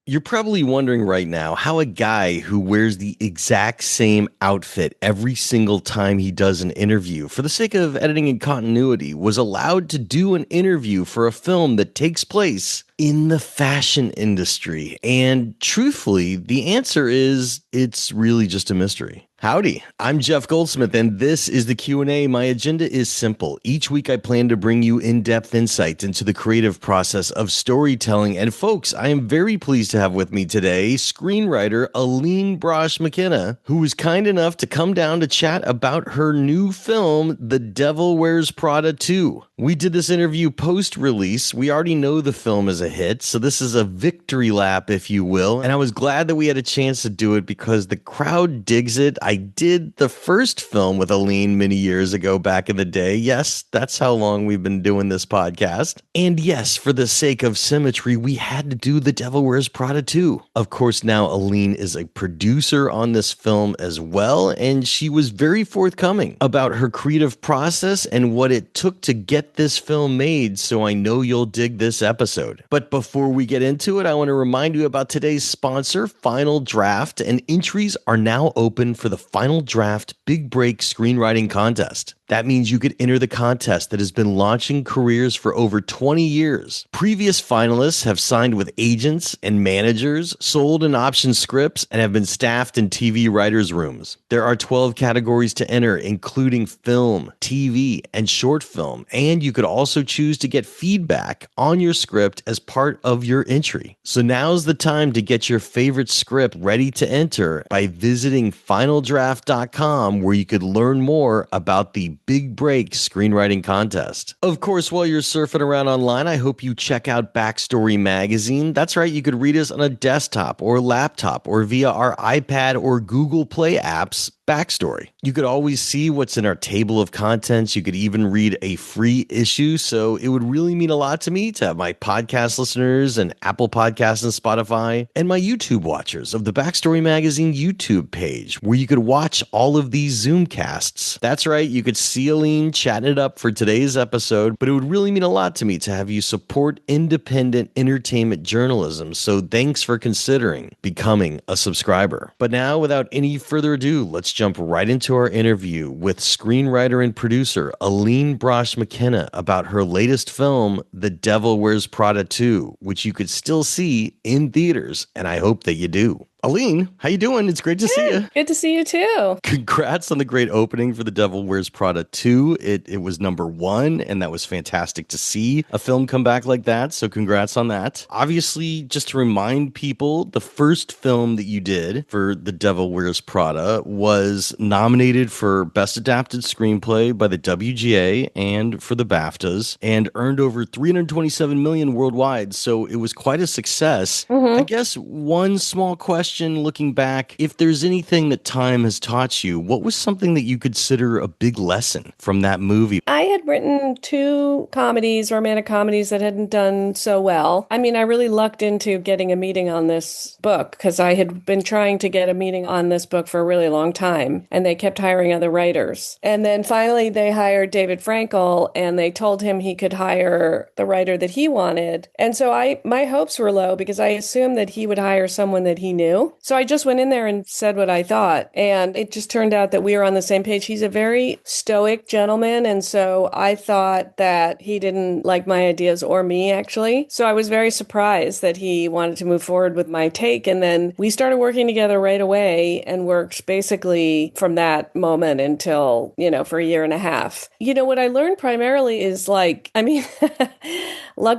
You're probably wondering right now how a guy who wears the exact same outfit every single time he does an interview, for the sake of editing and continuity, was allowed to do an interview for a film that takes place in the fashion industry. And truthfully, the answer is it's really just a mystery. Howdy, I'm Jeff Goldsmith, and this is the Q&A. My agenda is simple. Each week, I plan to bring you in-depth insights into the creative process of storytelling. And folks, I am very pleased to have with me today screenwriter Aline Brosh McKenna, who was kind enough to come down to chat about her new film, The Devil Wears Prada 2. We did this interview post-release. We already know the film is a hit, so this is a victory lap, if you will. And I was glad that we had a chance to do it because the crowd digs it. I did the first film with Aline many years ago back in the day. Yes, that's how long we've been doing this podcast. And yes, for the sake of symmetry, we had to do The Devil Wears Prada 2. Of course, now Aline is a producer on this film as well, and she was very forthcoming about her creative process and what it took to get this film made, so I know you'll dig this episode. But before we get into it, I want to remind you about today's sponsor, Final Draft, and entries are now open for the Final Draft Big Break Screenwriting Contest. That means you could enter the contest that has been launching careers for over 20 years. Previous finalists have signed with agents and managers, sold and optioned scripts, and have been staffed in TV writers' rooms. There are 12 categories to enter, including film, TV, and short film, and you could also choose to get feedback on your script as part of your entry. So now's the time to get your favorite script ready to enter by visiting finaldraft.com, where you could learn more about the Big Break Screenwriting Contest. Of course, while you're surfing around online, I hope you check out Backstory Magazine. That's right, you could read us on a desktop or laptop or via our iPad or Google Play apps. Backstory. You could always see what's in our table of contents. You could even read a free issue. So it would really mean a lot to me to have my podcast listeners and Apple Podcasts and Spotify and my YouTube watchers of the Backstory Magazine YouTube page, where you could watch all of these Zoomcasts. That's right. You could see Aline chatting it up for today's episode, but it would really mean a lot to me to have you support independent entertainment journalism. So thanks for considering becoming a subscriber. But now, without any further ado, let's jump right into our interview with screenwriter and producer Aline Brosh McKenna about her latest film, The Devil Wears Prada 2, which you could still see in theaters, and I hope that you do. Aline, how you doing? It's great to see you. Good to see you too. Congrats on the great opening for The Devil Wears Prada 2. It was #1, and that was fantastic to see a film come back like that, so congrats on that. Obviously, just to remind people, the first film that you did for The Devil Wears Prada was nominated for Best Adapted Screenplay by the WGA and for the BAFTAs, and earned over $327 million worldwide, so it was quite a success. I guess one small question looking back, if there's anything that time has taught you, what was something that you consider a big lesson from that movie? I had written 2 comedies, romantic comedies that hadn't done so well. I mean, I really lucked into getting a meeting on this book because I had been trying to get a meeting on this book for a really long time, and they kept hiring other writers. And then finally they hired David Frankel, and they told him he could hire the writer that he wanted. And so my hopes were low because I assumed that he would hire someone that he knew. So I just went in there and said what I thought. And it just turned out that we were on the same page. He's a very stoic gentleman. And so I thought that he didn't like my ideas or me, actually. So I was very surprised that he wanted to move forward with my take. And then we started working together right away and worked basically from that moment until, for a year and a half. What I learned primarily is luck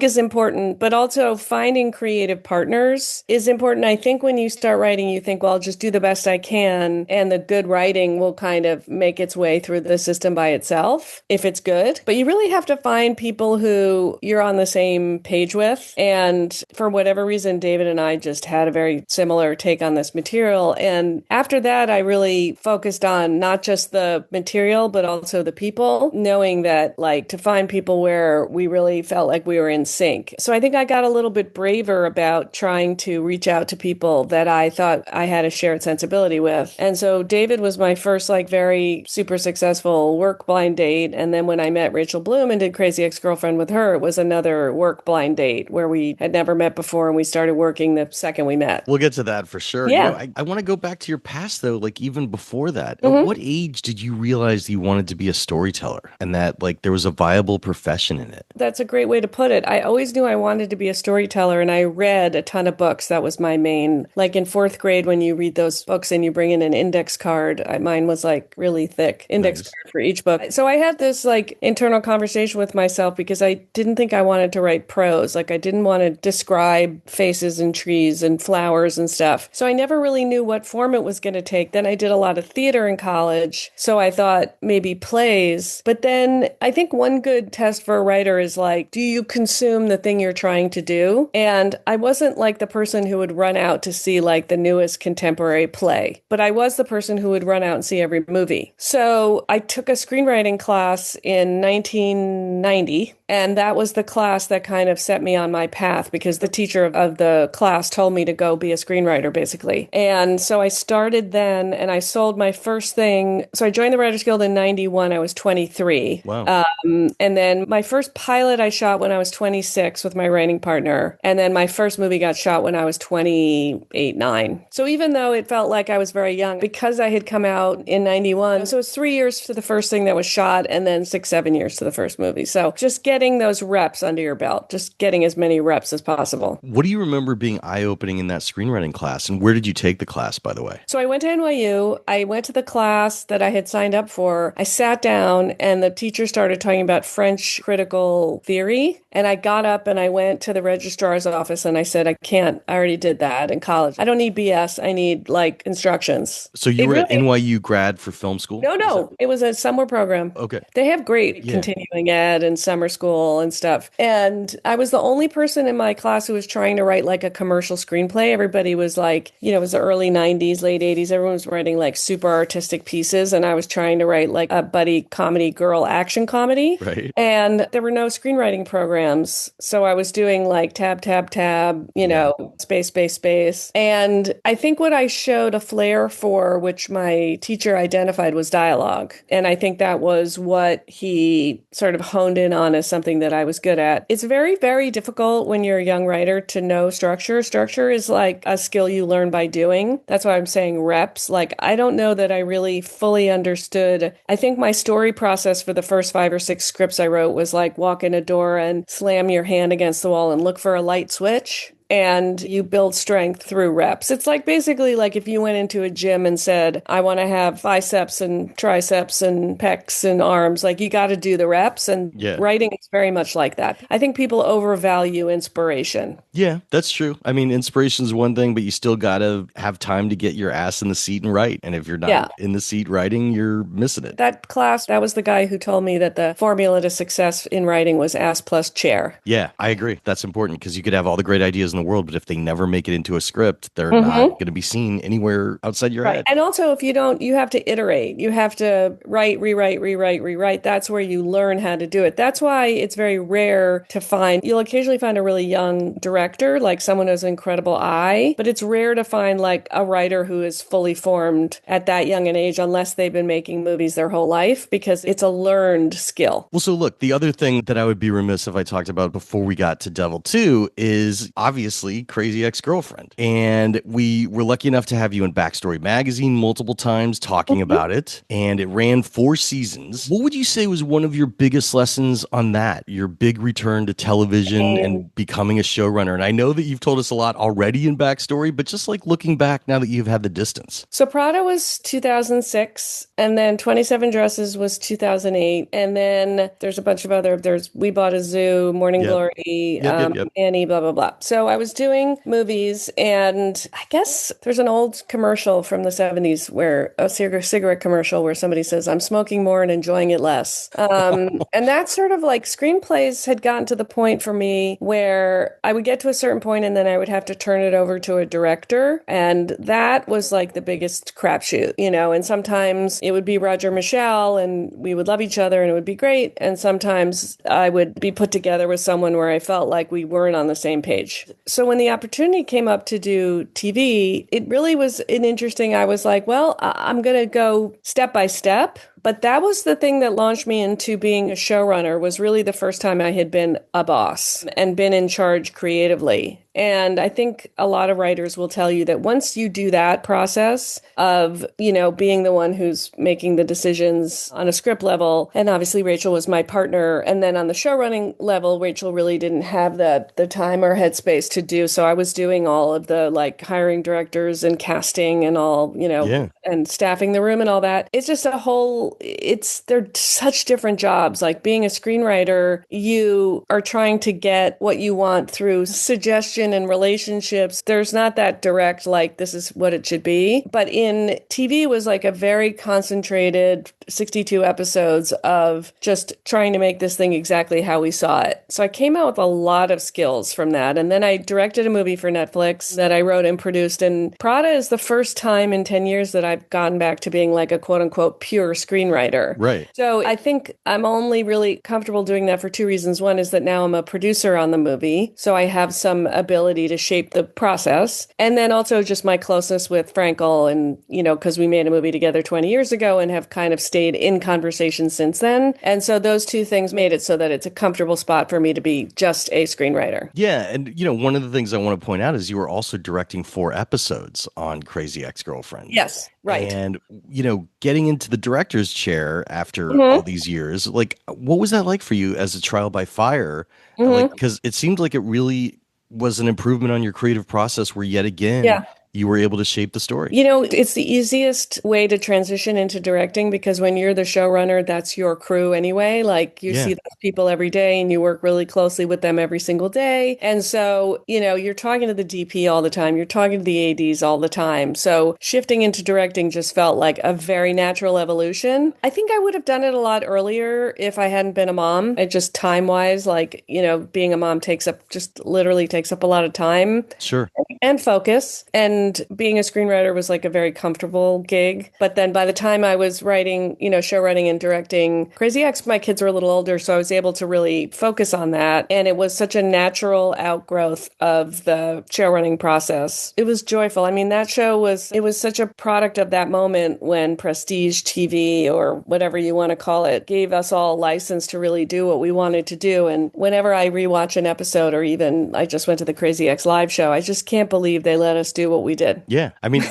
is important, but also finding creative partners is important. I think when you start writing, you think, well, I'll just do the best I can, and the good writing will kind of make its way through the system by itself if it's good. But you really have to find people who you're on the same page with. And for whatever reason, David and I just had a very similar take on this material. And after that, I really focused on not just the material, but also the people, knowing that to find people where we really felt like we were in sync. So I think I got a little bit braver about trying to reach out to people that I I thought I had a shared sensibility with. And so David was my first like very super successful work blind date. And then when I met Rachel Bloom and did Crazy Ex-Girlfriend with her, it was another work blind date where we had never met before and we started working the second we met. We'll get to that for sure. Yeah. I want to go back to your past though, like even before that. At Mhm. what age did you realize you wanted to be a storyteller and that like there was a viable profession in it? That's a great way to put it. I always knew I wanted to be a storyteller and I read a ton of books. That was my main, like in fourth grade, when you read those books and you bring in an index card, mine was like really thick index Nice. card for each book. So I had this like internal conversation with myself because I didn't think I wanted to write prose. Like I didn't want to describe faces and trees and flowers and stuff. So I never really knew what form it was going to take. Then I did a lot of theater in college. So I thought maybe plays. But then I think one good test for a writer is like, do you consume the thing you're trying to do? And I wasn't like the person who would run out to see like the newest contemporary play, but I was the person who would run out and see every movie. So I took a screenwriting class in 1990, and that was the class that kind of set me on my path because the teacher of the class told me to go be a screenwriter, basically. And so I started then and I sold my first thing. So I joined the Writers Guild in 91. I was 23. Wow. And then my first pilot I shot when I was 26 with my writing partner. And then my first movie got shot when I was 28, 9. So even though it felt like I was very young, because I had come out in 91, so it was 3 years to the first thing that was shot and then 6, 7 years to the first movie. So just getting those reps under your belt, just getting as many reps as possible. What do you remember being eye-opening in that screenwriting class? And where did you take the class, by the way? So I went to NYU. I went to the class that I had signed up for. I sat down and the teacher started talking about French critical theory. And I got up and I went to the registrar's office and I said, I can't, I already did that in college. I don't need BS. I need like instructions. So you were at NYU grad for film school? No. It was a summer program. Okay. They have great continuing ed and summer school and stuff. And I was the only person in my class who was trying to write like a commercial screenplay. Everybody was like, it was the early 90s, late 80s. Everyone was writing like super artistic pieces. And I was trying to write like a buddy comedy, girl action comedy. Right. And there were no screenwriting programs. So I was doing like tab, space, space, space. And I think what I showed a flair for, which my teacher identified, was dialogue. And I think that was what he sort of honed in on as something that I was good at. It's very, very difficult when you're a young writer to know structure. Structure is like a skill you learn by doing. That's why I'm saying reps. Like, I don't know that I really fully understood. I think my story process for the first 5 or 6 scripts I wrote was like walk in a door and slam your hand against the wall and look for a light switch. And you build strength through reps. It's like basically like if you went into a gym and said, I want to have biceps and triceps and pecs and arms, like you got to do the reps. And writing is very much like that. I think people overvalue inspiration. Yeah, that's true. I mean, inspiration is one thing, but you still got to have time to get your ass in the seat and write. And if you're not in the seat writing, you're missing it. That class, that was the guy who told me that the formula to success in writing was ass plus chair. Yeah, I agree. That's important because you could have all the great ideas in the world, but if they never make it into a script, they're not going to be seen anywhere outside your head. And also, if you don't, you have to iterate. You have to write, rewrite. That's where you learn how to do it. That's why it's very rare to find, you'll occasionally find a really young director, like someone who has an incredible eye, but it's rare to find like a writer who is fully formed at that young an age unless they've been making movies their whole life, because it's a learned skill. Well, so look, the other thing that I would be remiss if I talked about before we got to Devil 2 is obviously Crazy Ex-Girlfriend. And we were lucky enough to have you in Backstory Magazine multiple times talking about it. And it ran 4 seasons. What would you say was one of your biggest lessons on that? Your big return to television and becoming a showrunner? And I know that you've told us a lot already in Backstory, but just like looking back now that you've had the distance. So Prada was 2006, and then 27 Dresses was 2008. And then there's a bunch of other, We Bought a Zoo, Morning Glory, Annie, blah, blah, blah. So I was doing movies, and I guess there's an old commercial from the 70s where a cigarette commercial where somebody says, I'm smoking more and enjoying it less. And that's sort of like screenplays had gotten to the point for me where I would get to a certain point and then I would have to turn it over to a director. And that was like the biggest crapshoot, and sometimes it would be Roger Michelle and we would love each other and it would be great. And sometimes I would be put together with someone where I felt like we weren't on the same page. So when the opportunity came up to do TV, it really was an interesting, I was like, well, I'm going to go step by step. But that was the thing that launched me into being a showrunner, was really the first time I had been a boss and been in charge creatively. And I think a lot of writers will tell you that once you do that process of, being the one who's making the decisions on a script level, and obviously Rachel was my partner, and then on the showrunning level, Rachel really didn't have the time or headspace to do. So I was doing all of the like hiring directors and casting and all, Yeah. and staffing the room and all that. It's just they're such different jobs. Like being a screenwriter, you are trying to get what you want through suggestion and relationships. There's not that direct, like, this is what it should be. But in TV, it was like a very concentrated 62 episodes of just trying to make this thing exactly how we saw it. So I came out with a lot of skills from that. And then I directed a movie for Netflix that I wrote and produced. And Prada is the first time in 10 years that I've gone back to being like a quote unquote pure screenwriter. Right. So I think I'm only really comfortable doing that for two reasons. One is that now I'm a producer on the movie, so I have some ability to shape the process. And then also just my closeness with Frankel and, because we made a movie together 20 years ago and have kind of stayed in conversation since then. And so those two things made it so that it's a comfortable spot for me to be just a screenwriter. Yeah. And, one of the things I want to point out is you were also directing 4 episodes on Crazy Ex-Girlfriend. Yes. Right. And, getting into the director's chair after Mm-hmm. all these years, like, what was that like for you as a trial by fire? Mm-hmm. Like, because it seemed like it really was an improvement on your creative process where yet again, you were able to shape the story. It's the easiest way to transition into directing because when you're the showrunner, that's your crew anyway. Like you see those people every day and you work really closely with them every single day. And so, you're talking to the DP all the time. You're talking to the ADs all the time. So shifting into directing just felt like a very natural evolution. I think I would have done it a lot earlier if I hadn't been a mom. It just time-wise, like, being a mom literally takes up a lot of time. Sure. And focus. And being a screenwriter was like a very comfortable gig. But then by the time I was writing, show running and directing Crazy Ex, my kids were a little older. So I was able to really focus on that. And it was such a natural outgrowth of the show running process. It was joyful. I mean, that show was such a product of that moment when Prestige TV or whatever you want to call it gave us all license to really do what we wanted to do. And whenever I rewatch an episode or even I just went to the Crazy Ex live show, I just can't believe they let us do what we did. Yeah. I mean,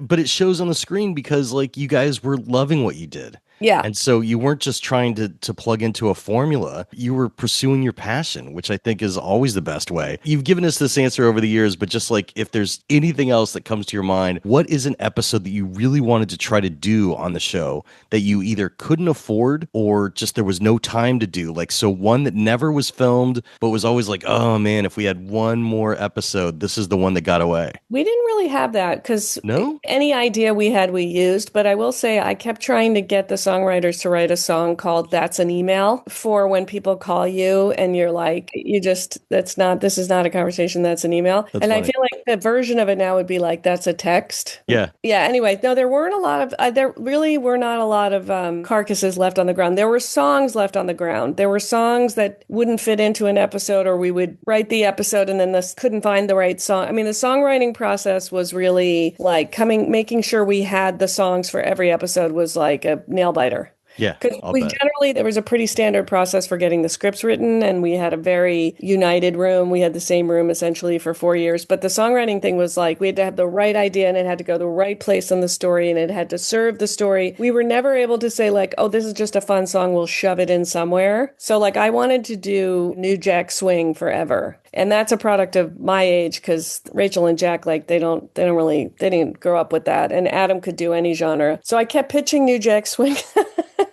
but it shows on the screen because like you guys were loving what you did. Yeah. And so you weren't just trying to plug into a formula. You were pursuing your passion, which I think is always the best way. You've given us this answer over the years, but just like if there's anything else that comes to your mind, what is an episode that you really wanted to try to do on the show that you either couldn't afford or just there was no time to do? Like, so one that never was filmed, but was always like, oh man, if we had one more episode, this is the one that got away. We didn't really have that because No? any idea we had, we used. But I will say I kept trying to get the songwriters to write a song called That's an Email for when people call you and you're like, this is not a conversation, that's an email. That's and funny. I feel like the version of it now would be like, that's a text. Yeah. Yeah. Anyway, no, there weren't a lot of, there really were not a lot of carcasses left on the ground. There were songs left on the ground. There were songs that wouldn't fit into an episode, or we would write the episode and then couldn't find the right song. I mean, the songwriting process was really like making sure we had the songs for every episode was like a nail biter. Yeah. Because there was a pretty standard process for getting the scripts written, and we had a very united room. We had the same room essentially for 4 years. But the songwriting thing was like, we had to have the right idea and it had to go the right place in the story and it had to serve the story. We were never able to say like, oh, this is just a fun song, we'll shove it in somewhere. So like I wanted to do New Jack Swing forever. And that's a product of my age because Rachel and Jack, like they didn't grow up with that. And Adam could do any genre. So I kept pitching New Jack Swing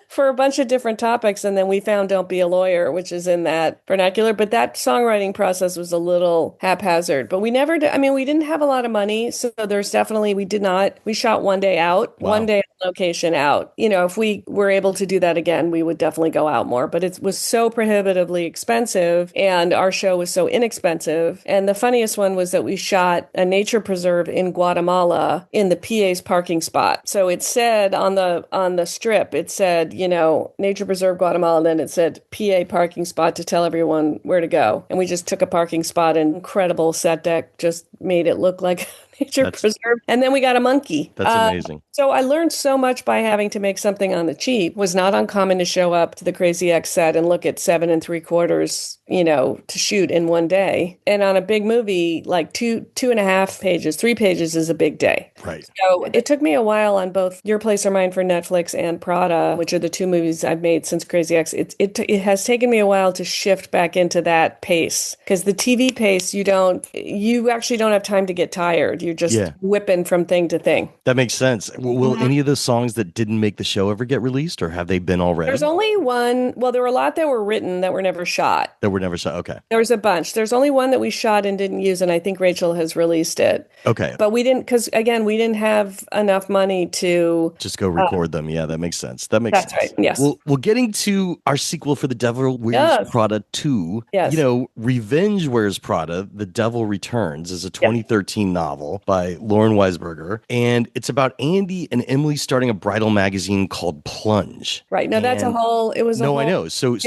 for a bunch of different topics. And then we found Don't Be a Lawyer, which is in that vernacular. But that songwriting process was a little haphazard. But we never did. I mean, we didn't have a lot of money. So we shot one day out. Wow. One day location out. If we were able to do that again, we would definitely go out more. But it was so prohibitively expensive, and our show was so inexpensive. And the funniest one was that we shot a nature preserve in Guatemala in the PA's parking spot. So it said on the strip, it said, Nature Preserve Guatemala, and then it said PA parking spot to tell everyone where to go. And we just took a parking spot, and incredible set deck just made it look like nature preserve. And then we got a monkey. That's amazing. So I learned so much by having to make something on the cheap. It was not uncommon to show up to the Crazy X set and look at 7 3/4, to shoot in one day. And on a big movie, like 2.5 pages, 3 pages is a big day. Right. So it took me a while on both Your Place or Mine for Netflix and Prada, which are the 2 movies I've made since Crazy X. It has taken me a while to shift back into that pace, because the TV pace, you actually don't have time to get tired. You're just whipping from thing to thing. That makes sense. Will any of the songs that didn't make the show ever get released, or have they been already? There's only one. Well, there were a lot that were written that were never shot. That were never shot. Okay. There was a bunch. There's only one that we shot and didn't use, and I think Rachel has released it. Okay. But we didn't, because again, we didn't have enough money to just go record them. Yeah, that makes sense. That's right. Yes. Well, getting to our sequel for The Devil Wears Prada 2. Yes. Revenge Wears Prada, The Devil Returns is a 2013 novel by Lauren Weisberger, and it's about Andy and Emily starting a bridal magazine called Plunge. Right. No, and that's a whole. It was. I know. So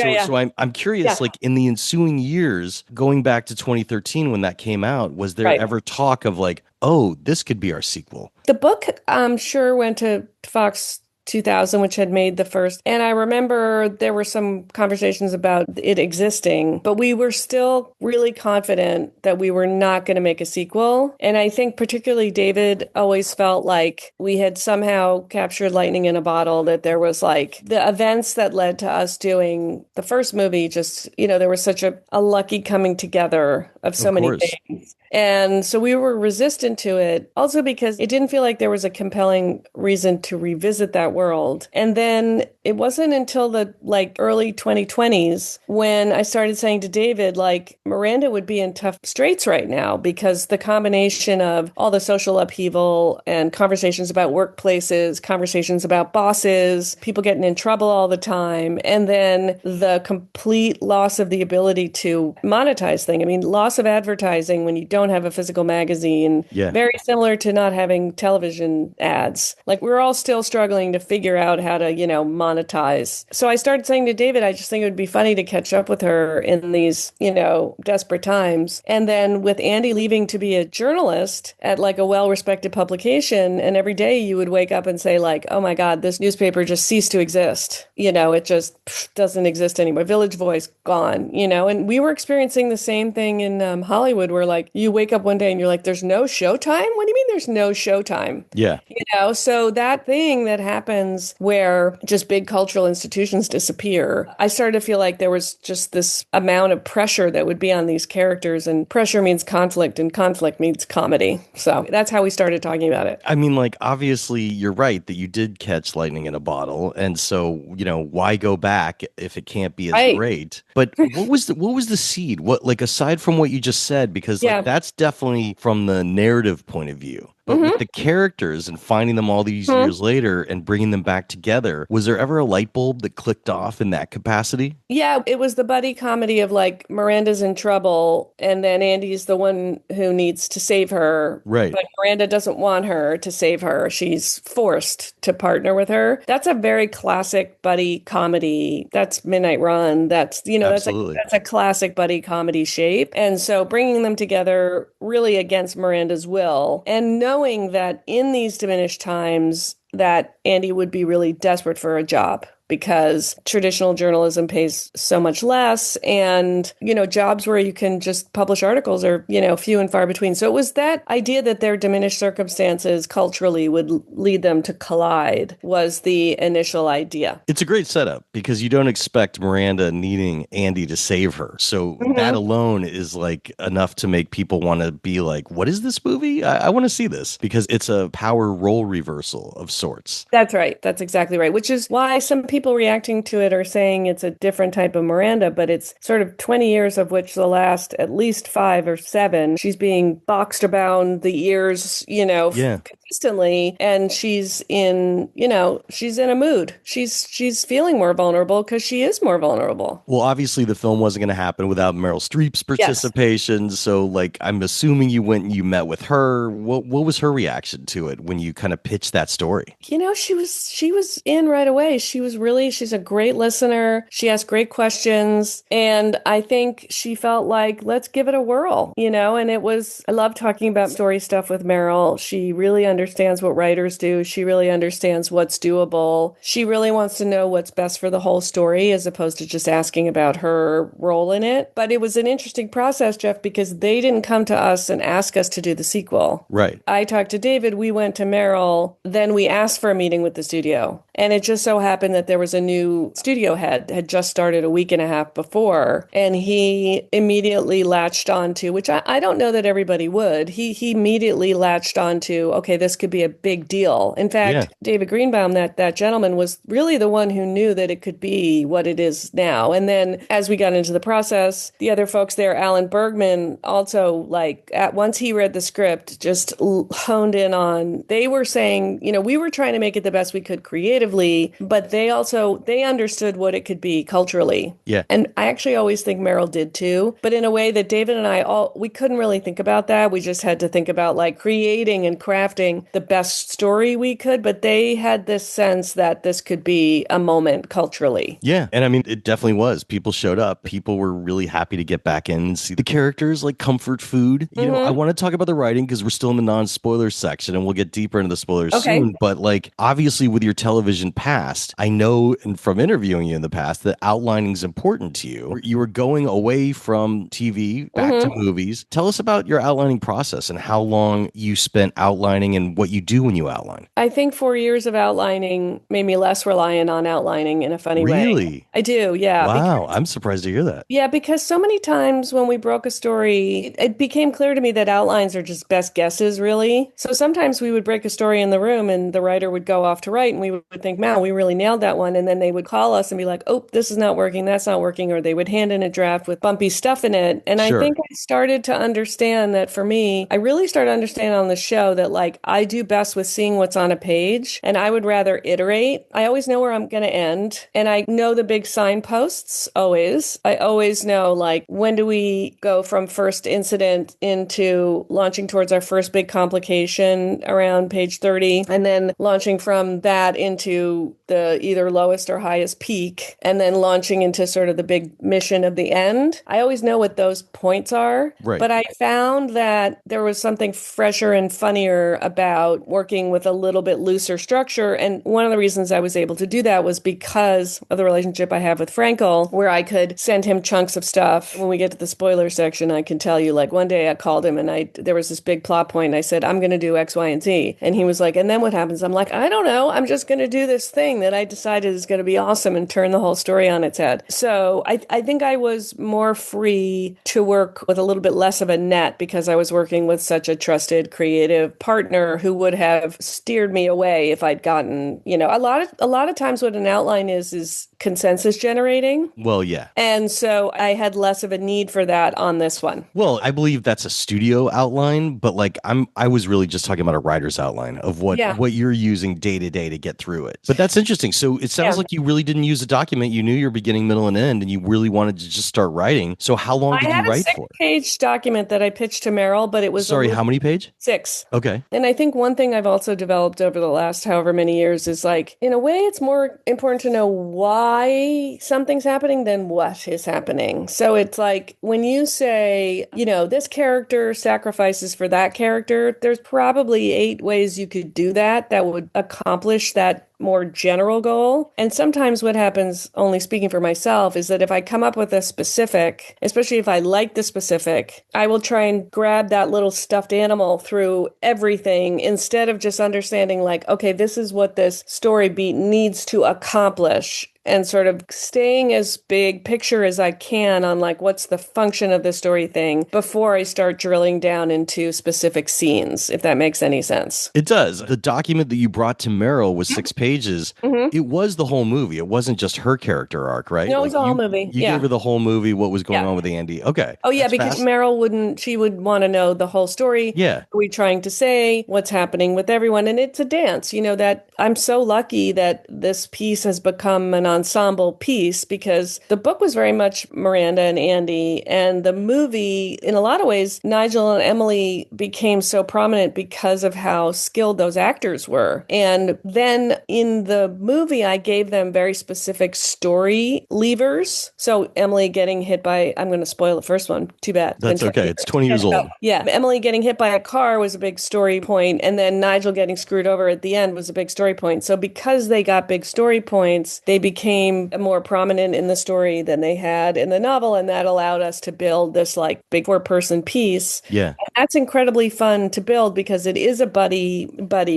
I'm curious. Like in the ensuing years, going back to 2013 when that came out, was there ever talk of like, oh, this could be our sequel? The book, I'm sure, went to Fox 2000, which had made the first. And I remember there were some conversations about it existing, but we were still really confident that we were not going to make a sequel. And I think particularly David always felt like we had somehow captured lightning in a bottle, that there was like the events that led to us doing the first movie, just, there was such a lucky coming together of so many things. And so we were resistant to it, also because it didn't feel like there was a compelling reason to revisit that world. And then it wasn't until the early 2020s when I started saying to David, Miranda would be in tough straits right now, because the combination of all the social upheaval and conversations about workplaces, conversations about bosses, people getting in trouble all the time, and then the complete loss of the ability to monetize things. I mean, loss of advertising when you don't have a physical magazine. Yeah. Very similar to not having television ads. We're all still struggling to figure out how to, monetize. So I started saying to David, I just think it would be funny to catch up with her in these, desperate times. And then with Andy leaving to be a journalist at a well-respected publication, and every day you would wake up and say oh my God, this newspaper just ceased to exist. It just doesn't exist anymore. Village Voice gone, and we were experiencing the same thing in Hollywood, where you wake up one day and you're like, there's no showtime? What do you mean there's no showtime? Yeah. So that thing that happens where just big cultural institutions disappear, I started to feel like there was just this amount of pressure that would be on these characters, and pressure means conflict, and conflict means comedy. So that's how we started talking about it. I mean, obviously you're right that you did catch lightning in a bottle. And so, why go back if it can't be as great? But what was the seed? What, aside from what you just said, because that's definitely from the narrative point of view. But with the characters and finding them all these years later and bringing them back together, was there ever a light bulb that clicked off in that capacity? Yeah, it was the buddy comedy of Miranda's in trouble, and then Andy's the one who needs to save her. Right. But Miranda doesn't want her to save her. She's forced to partner with her. That's a very classic buddy comedy. That's Midnight Run. That's, that's a classic buddy comedy shape. And so bringing them together really against Miranda's will, and knowing that in these diminished times that Andy would be really desperate for a job, because traditional journalism pays so much less, and, jobs where you can just publish articles are, few and far between. So it was that idea that their diminished circumstances culturally would lead them to collide was the initial idea. It's a great setup, because you don't expect Miranda needing Andy to save her. So that alone is enough to make people want to be what is this movie? I want to see this, because it's a power role reversal of sorts. That's right. That's exactly right. Which is why some people reacting to it are saying it's a different type of Miranda, but it's sort of 20 years of which the last at least 5 or 7, she's being boxed around the ears, constantly, and she's in a mood. She's feeling more vulnerable because she is more vulnerable. Well, obviously the film wasn't going to happen without Meryl Streep's Yes. participation. So, like, I'm assuming you went and you met with her. What was her reaction to it when you kind of pitched that story? She was in right away. She's a great listener. She asked great questions, and I think she felt like, let's give it a whirl, and I love talking about story stuff with Meryl. She really understands what writers do. She really understands what's doable. She really wants to know what's best for the whole story as opposed to just asking about her role in it. But it was an interesting process, Jeff, because they didn't come to us and ask us to do the sequel. Right. I talked to David, we went to Meryl, then we asked for a meeting with the studio. And it just so happened that there was a new studio head, had just started a week and a half before, and he immediately latched onto, which I don't know that everybody would. He immediately latched onto, okay, this could be a big deal. In Yeah. fact, David Greenbaum, that gentleman, was really the one who knew that it could be what it is now. And then as we got into the process, the other folks there, Alan Bergman, also once he read the script, just honed in on, they were saying, we were trying to make it the best we could creatively, but they understood what it could be culturally. Yeah. And I actually always think Meryl did too, but in a way that David and we couldn't really think about that. We just had to think about creating and crafting the best story we could, but they had this sense that this could be a moment culturally. Yeah. And I mean, it definitely was. People showed up. People were really happy to get back in and see the characters like comfort food. I want to talk about the writing because we're still in the non-spoiler section and we'll get deeper into the spoilers soon. But obviously with your television past, I know, and from interviewing you in the past, that outlining is important to you. You were going away from TV back to movies. Tell us about your outlining process and how long you spent outlining and what you do when you outline. I think 4 years of outlining made me less reliant on outlining in a funny way. Really? I do, yeah. Wow, I'm surprised to hear that. Yeah, because so many times when we broke a story, it became clear to me that outlines are just best guesses, really. So sometimes we would break a story in the room and the writer would go off to write and we would think, man, we really nailed that one. And then they would call us and be like, oh, this is not working, that's not working. Or they would hand in a draft with bumpy stuff in it. And Sure. I think I started to understand that for me, I really started to understand on the show that I do best with seeing what's on a page and I would rather iterate. I always know where I'm going to end and I know the big signposts always. I always know when do we go from first incident into launching towards our first big complication around page 30 and then launching from that into the either lowest or highest peak and then launching into sort of the big mission of the end. I always know what those points are. Right. But I found that there was something fresher and funnier about working with a little bit looser structure. And one of the reasons I was able to do that was because of the relationship I have with Frankel, where I could send him chunks of stuff. When we get to the spoiler section, I can tell you, one day I called him and there was this big plot point. And I said, I'm going to do X, Y, and Z. And he was like, and then what happens? I'm like, I don't know. I'm just going to do this thing that I decided is going to be awesome and turn the whole story on its head. So I think I was more free to work with a little bit less of a net because I was working with such a trusted creative partner who would have steered me away if I'd gotten, a lot of times what an outline is consensus generating. Well, yeah. And so I had less of a need for that on this one. Well, I believe that's a studio outline, but I was really just talking about a writer's outline of what you're using day to day to get through it. But that's interesting. So it sounds like you really didn't use a document. You knew your beginning, middle, and end, and you really wanted to just start writing. So how long did you write for? I had a 6-page document that I pitched to Meryl, but it was how many page? 6. Okay. And I think one thing I've also developed over the last however many years is in a way, it's more important to know why something's happening than what is happening. So it's when you say, this character sacrifices for that character, there's probably 8 ways you could do that would accomplish that more general goal. And sometimes what happens, only speaking for myself, is that if I come up with a specific, especially if I like the specific, I will try and grab that little stuffed animal through everything instead of just understanding okay, this is what this story beat needs to accomplish. and sort of staying as big picture as I can on like what's the function of the story thing before I start drilling down into specific scenes, if that makes any sense. It does. The document that you brought to Meryl was 6 pages. Mm-hmm. It was the whole movie. It wasn't just her character arc, right? No, it Like was a whole movie. you gave Yeah. her the whole movie, what was going Yeah. on with Andy. Okay. Oh, yeah, That's because fast. Meryl wouldn't, she would want to know the whole story. Yeah. What are we trying to say? What's happening with everyone? And it's a dance, that I'm so lucky that this piece has become an ensemble piece because the book was very much Miranda and Andy. And the movie, in a lot of ways, Nigel and Emily became so prominent because of how skilled those actors were. And then in the movie, I gave them very specific story levers. So Emily getting hit by, I'm going to spoil the first one. Too bad. It's been That's okay. It's 20 years old. Yeah. Emily getting hit by a car was a big story point, and then Nigel getting screwed over at the end was a big story point. So because they got big story points, they became more prominent in the story than they had in the novel, and that allowed us to build this like big four-person piece. Yeah. And that's incredibly fun to build because it is a buddy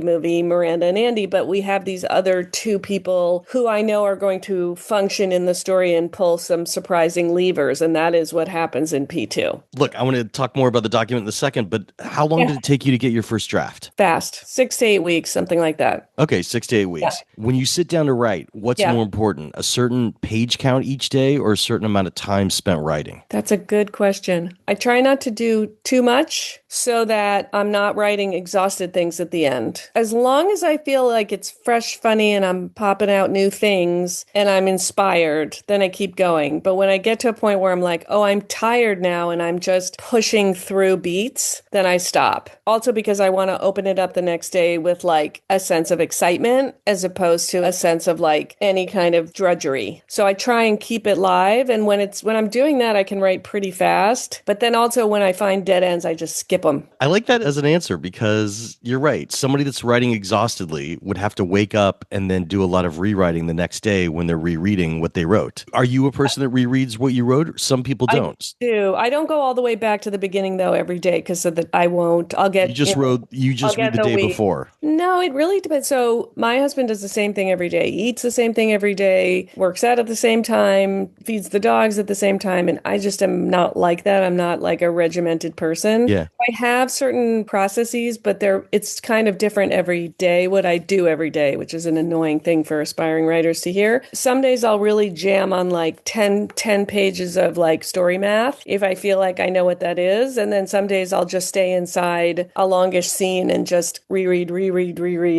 movie, Miranda and Andy, but we have these other two people who I know are going to function in the story and pull some surprising levers, and that is what happens in P2. Look, I want to talk more about the document in a second, but how long did it take you to get your first draft? Fast. 6 to 8 weeks, something like that. Okay, 6 to 8 weeks. Yeah. When you sit down to write, what's more important, a certain page count each day or a certain amount of time spent writing? That's a good question. I try not to do too much so that I'm not writing exhausted things at the end. As long as I feel like it's fresh, funny, and I'm popping out new things and I'm inspired, then I keep going. But when I get to a point where I'm like, oh, I'm tired now and I'm just pushing through beats, then I stop. Also because I want to open it up the next day with like a sense of excitement as opposed to a sense of like any kind of drudgery. So I try and keep it live. And when I'm doing that, I can write pretty fast. But then also when I find dead ends, I just skip them. I like that as an answer because you're right. Somebody that's writing exhaustedly would have to wake up and then do a lot of rewriting the next day when they're rereading what they wrote. Are you a person that rereads what you wrote? Some people don't. I do. I don't go all the way back to the beginning though every day because so that I won't. I'll get. You just read the day before. No, it really depends. So my husband does the same thing every day. He eats the same thing every day, works out at the same time, feeds the dogs at the same time. And I just am not like that. I'm not like a regimented person. Yeah. I have certain processes, but it's kind of different every day what I do every day, which is an annoying thing for aspiring writers to hear. Some days I'll really jam on like 10 pages of like story math if I feel like I know what that is. And then some days I'll just stay inside a longish scene and just reread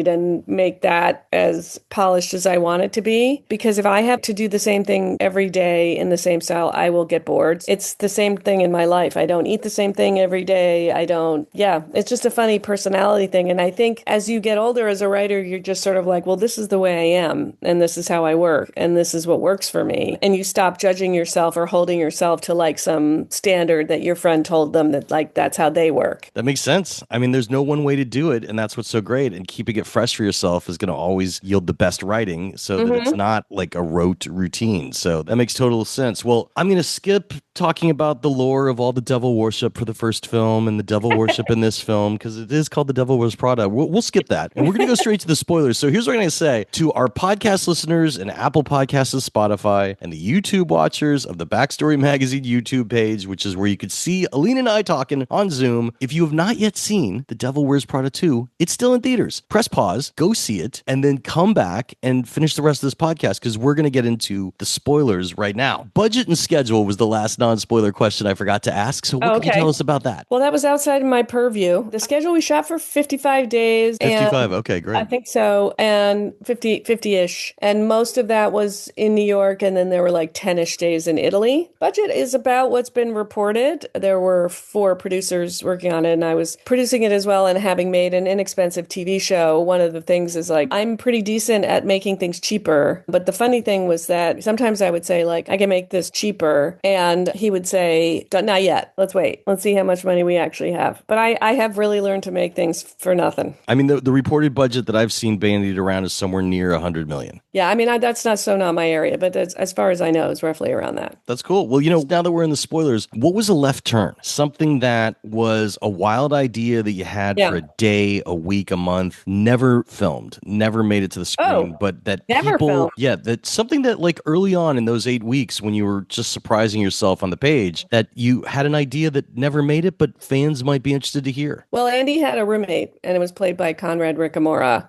and make that as polished as I want it to be. Because if I have to do the same thing every day in the same style, I will get bored. It's the same thing in my life. I don't eat the same thing every day. It's just a funny personality thing. And I think as you get older as a writer, you're just sort of like, well, this is the way I am, and this is how I work, and this is what works for me. And you stop judging yourself or holding yourself to like some standard that your friend told them that like that's how they work. That makes sense. I mean, there's no one way to do it, and that's what's so great. And keeping it fresh for yourself is going to always yield the best writing so that it's not like a rote routine. So that makes total sense. Well, I'm going to skip talking about the lore of all the devil worship for the first film and the devil worship in this film because it is called The Devil Wears Prada. We'll skip that. And we're going to go straight to the spoilers. So here's what I'm going to say to our podcast listeners and Apple Podcasts and Spotify and the YouTube watchers of the Backstory Magazine YouTube page, which is where you could see Aline and I talking on Zoom. If you have not yet seen The Devil Wears Prada 2, it's still in theaters. Press pause, go see it, and then come back and finish the rest of this podcast because we're going to get into the spoilers right now. Budget and schedule was the last non-spoiler question I forgot to ask. So what can you tell us about that? Well, that was outside of my purview. The schedule we shot for 55 days. 55, okay, great. I think so. And 50-ish. And most of that was in New York. And then there were like 10-ish days in Italy. Budget is about what's been reported. There were 4 producers working on it. And I was producing it as well. And having made an inexpensive TV show, one of the things is like, I'm pretty decent at making things cheaper. But the funny thing was that sometimes I would say like, I can make this cheaper. And he would say, not yet. Let's wait. Let's see how much money we actually actually have. But I have really learned to make things for nothing. I mean, the reported budget that I've seen bandied around is somewhere near 100 million. Yeah, I mean, that's not my area, but as far as I know, it's roughly around that. That's cool. Well, now that we're in the spoilers, what was a left turn? Something that was a wild idea that you had Yeah. for a day, a week, a month, never filmed, never made it to the screen, Oh, but that never people, filmed. yeah, that's something that like early on in those 8 weeks when you were just surprising yourself on the page, that you had an idea that never made it, but fans might be interested to hear. Well, Andy had a roommate, and it was played by Conrad Ricamora,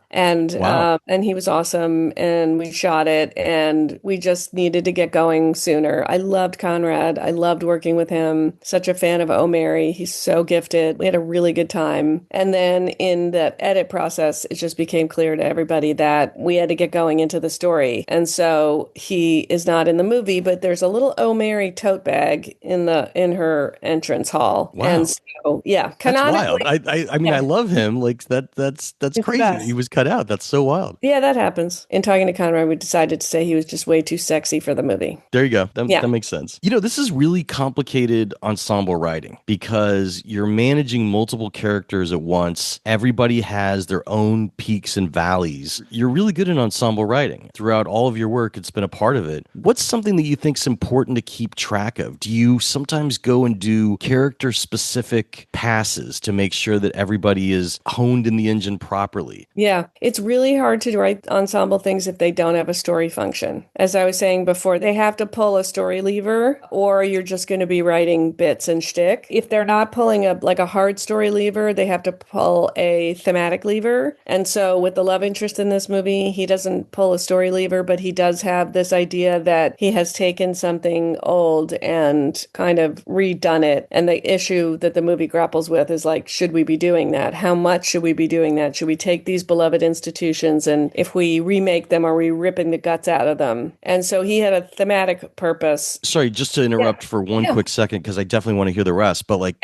Wow. and he was awesome, and we shot it, and we just needed to get going sooner. I loved Conrad. I loved working with him. Such a fan of Oh Mary. He's so gifted. We had a really good time. And then in the edit process, it just became clear to everybody that we had to get going into the story. And so he is not in the movie, but there's a little Oh Mary tote bag in her entrance hall. Wow. And so yeah, That's canonically, wild. I mean, yeah. I love him. Like that's It's the crazy that best. he was cut out. That's so wild. Yeah, that happens. In talking to Conrad, we decided to say he was just way too sexy for the movie. There you go. That, Yeah. that makes sense. This is really complicated ensemble writing because you're managing multiple characters at once. Everybody has their own peaks and valleys. You're really good at ensemble writing. Throughout all of your work, it's been a part of it. What's something that you think is important to keep track of? Do you sometimes go and do character specific passes to make sure that everybody is honed in the engine properly? Yeah, it's really hard to write ensemble things if they don't have a story function. As I was saying before, they have to pull a story lever, or you're just going to be writing bits and shtick. If they're not pulling a hard story lever, they have to pull a thematic lever. And so with the love interest in this movie, he doesn't pull a story lever, but he does have this idea that he has taken something old and kind of redone it. And the issue that the movie grapples with is like, should we be doing that? How much should we be doing that? Should we take these beloved institutions, and if we remake them, are we ripping the guts out of them? And so he had a thematic purpose. Sorry, just to interrupt for one Yeah. quick second, because I definitely want to hear the rest. But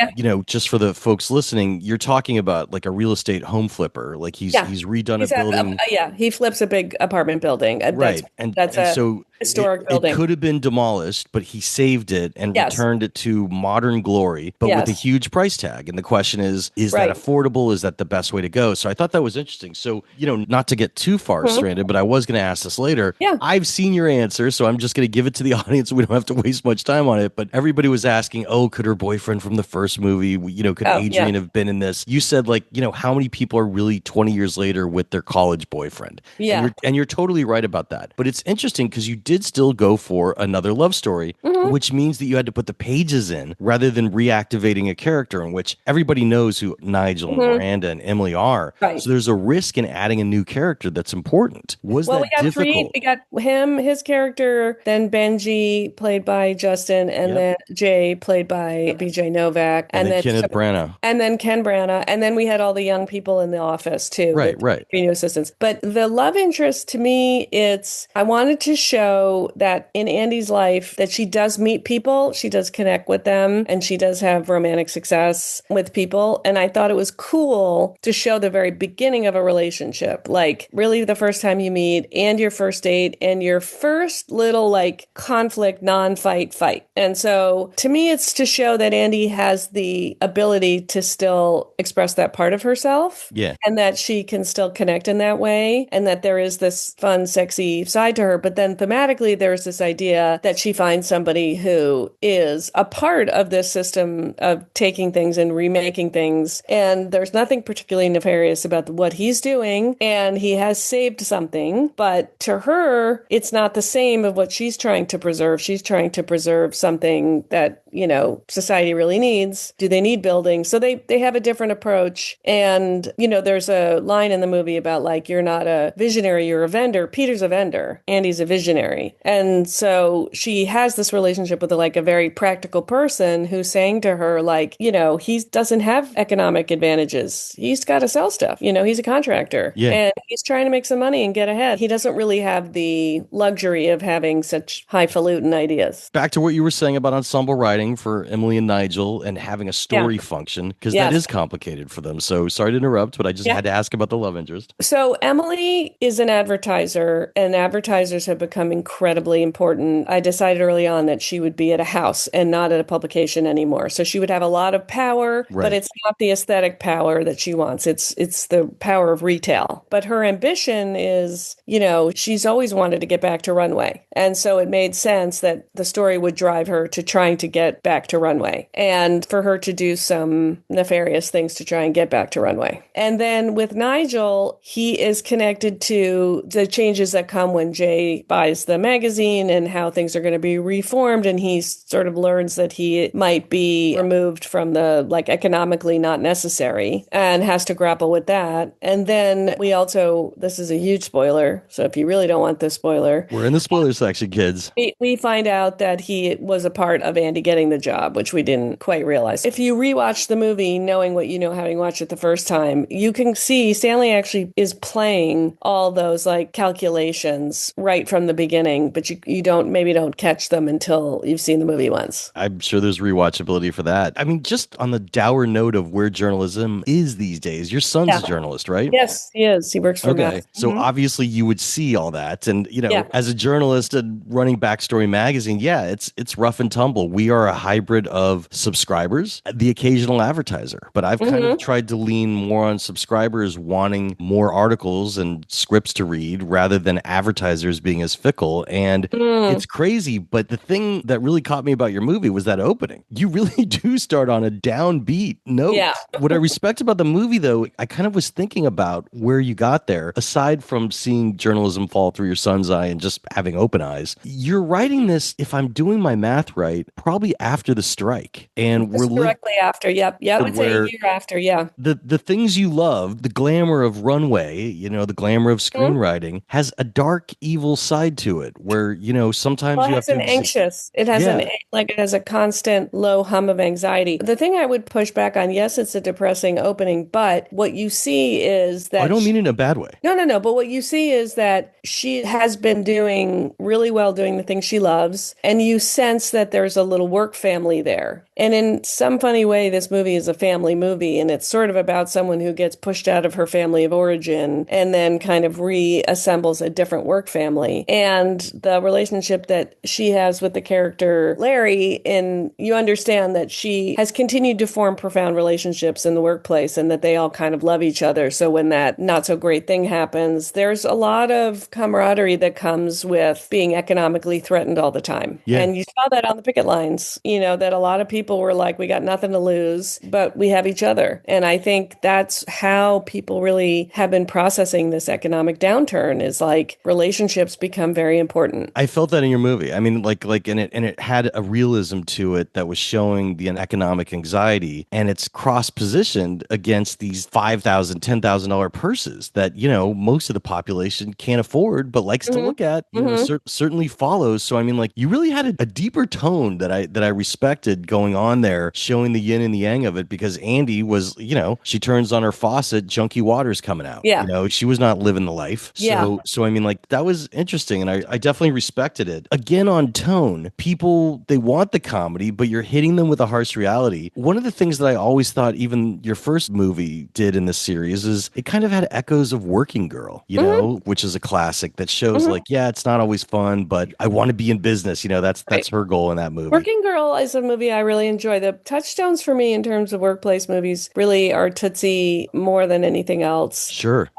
just for the folks listening, you're talking about like a real estate home flipper. Like he's redone a building. He flips a big apartment building. Right. That's a So historic building. It could have been demolished, but he saved it and Yes. returned it to modern glory, but with a Yes. huge price tag. And the question is Right. that affordable? Is that the best way to go? So I thought that was interesting. So, not to get too far stranded, but I was going to ask this later. Yeah. I've seen your answer, so I'm just going to give it to the audience. We don't have to waste much time on it. But everybody was asking, could her boyfriend from the first movie, could Adrian have been in this? You said, how many people are really 20 years later with their college boyfriend? Yeah. And you're totally right about that. But it's interesting because you did still go for another love story, which means that you had to put the pages in rather than reactivating a character in which everybody knows who Nigel and Miranda and Emily are. Right. So there's a risk in adding a new character that's important. Was that we got difficult? We got him, his character, then Benji, played by Justin, and then Jay, played by BJ Novak, and then Kenneth Branagh. And then Ken Branagh. And then we had all the young people in the office, too. Right. Three new assistants. But the love interest, to me, I wanted to show that in Andy's life, that she does meet people, she does connect with them, and she does have romantic success with people. And I thought it was cool to show the very beginning of a relationship, like really the first time you meet and your first date and your first little conflict, non-fight fight. And so to me, it's to show that Andy has the ability to still express that part of herself. Yeah. And that she can still connect in that way, and that there is this fun, sexy side to her. But then thematically, there's this idea that she finds somebody who is a part of this system of taking things and remaking things. And there's nothing particularly nefarious about what he's doing. And he has saved something. But to her, it's not the same of what she's trying to preserve. She's trying to preserve something that, society really needs. Do they need buildings? So they have a different approach. And, there's a line in the movie about you're not a visionary, you're a vendor. Peter's a vendor. Andy's a visionary. And so she has this relationship with a very practical person who's saying to her, he doesn't have economic advantages. He's got to sell stuff. He's a contractor. Yeah. And he's trying to make some money and get ahead. He doesn't really have the luxury of having such highfalutin ideas. Back to what you were saying about ensemble writing for Emily and Nigel and having a story function, because that is complicated for them. So sorry to interrupt, but I just had to ask about the love interest. So Emily is an advertiser, and advertisers have become incredibly important. I decided early on that she would be at a house and not at a publication anymore. So she would have a lot of power, but Right. it's not the aesthetic power that she wants. It's the power of retail. But her ambition is, she's always wanted to get back to Runway. And so it made sense that the story would drive her to trying to get back to Runway and for her to do some nefarious things to try and get back to Runway. And then with Nigel, he is connected to the changes that come when Jay buys the magazine and how things are going to be reformed. And he sort of learns that he might be removed from the economically not necessary and has to grapple with that. And then we also, this is a huge spoiler. So if you really don't want this spoiler, We're in the spoiler section, kids. we find out that he was a part of Andy getting the job, which we didn't quite realize. If you rewatch the movie, knowing what you know, having watched it the first time, you can see Stanley actually is playing all those calculations right from the beginning, but you don't catch them until you've seen the movie once. I'm sure there's rewatchability for that. I mean, just on the dour note of where journalism is these days, your son's a journalist, right? Yes, he is. He works for Mass. So obviously you would see all that. And, as a journalist and running Backstory Magazine, it's rough and tumble. We are a hybrid of subscribers, the occasional advertiser. But I've kind of tried to lean more on subscribers wanting more articles and scripts to read rather than advertisers being as fickle. And it's crazy. But the thing that really caught me about your movie was that opening. You really do start on a downbeat note. Yeah. What I respect about the movie, though, I kind of was thinking about where you got there, aside from seeing journalism fall through your son's eye and just having open eyes. You're writing this, if I'm doing my math right, probably after the strike. And we're directly after. Yep. I would say a year after. Yeah. The things you love, the glamour of Runway, the glamour of screenwriting has a dark, evil side to it where, sometimes you have to. It has a constant low hum of anxiety. The thing I would push back on, yes, it's a depressing opening, but what you see is that I don't mean it in a bad way. No. But what you see is that she has been doing really well doing the things she loves, and you sense that there's a little work family there. And in some funny way, this movie is a family movie, and it's sort of about someone who gets pushed out of her family of origin and then kind of reassembles a different work family. And the relationship that she has with the character Larry, and you understand that she has continued to form profound relationships in the workplace and that they all kind of love each other. So when that not so great thing happens, there's a lot of camaraderie that comes with being economically threatened all the time. Yeah. And you saw that on the picket lines, that a lot of people were like, we got nothing to lose, but we have each other. And I think that's how people really have been processing this economic downturn, is relationships become very important. I felt that in your movie. I mean, and it had a realism to it that was showing the economic anxiety, and it's cross-positioned against these $5,000, $10,000 purses that, most of the population can't afford, but likes to look at, certainly follows. So, I mean, you really had a deeper tone that I respected going on there, showing the yin and the yang of it, because Andy was, she turns on her faucet, junky water's coming out. Yeah. She was not living the life. So I mean, that was interesting, and I definitely respected it. Again, on tone, people, they want the comedy, but you're hitting them with a harsh reality. One of the things that I always thought even your first movie did in this series is it kind of had echoes of Working Girl, which is a classic that shows it's not always fun, but I want to be in business. That's her goal in that movie. Working Girl is a movie I really enjoy. The touchstones for me in terms of workplace movies really are Tootsie more than anything else. Sure.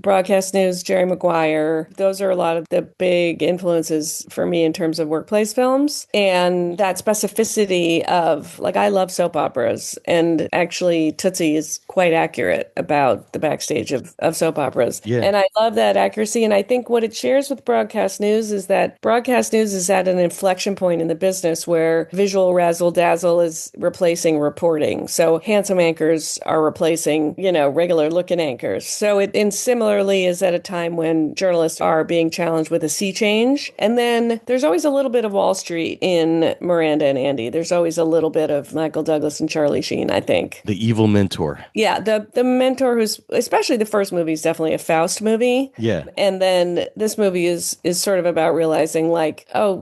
Broadcast News, Jerry Maguire. Those are a lot of the big influences for me in terms of workplace films. And that specificity of, I love soap operas. And actually, Tootsie is quite accurate about the backstage of soap operas. Yeah. And I love that accuracy. And I think what it shares with Broadcast News is that Broadcast News is at an inflection point in the business where visual razzle dazzle is replacing reporting. So handsome anchors are replacing, regular looking anchors. So it similarly is at a time when journalists are being challenged with a sea change. And then there's always a little bit of Wall Street in Miranda and Andy. There's always a little bit of Michael Douglas and Charlie Sheen, I think. The evil mentor. Yeah, the mentor who's, especially the first movie, is definitely a Faust movie. Yeah. And then this movie is sort of about realizing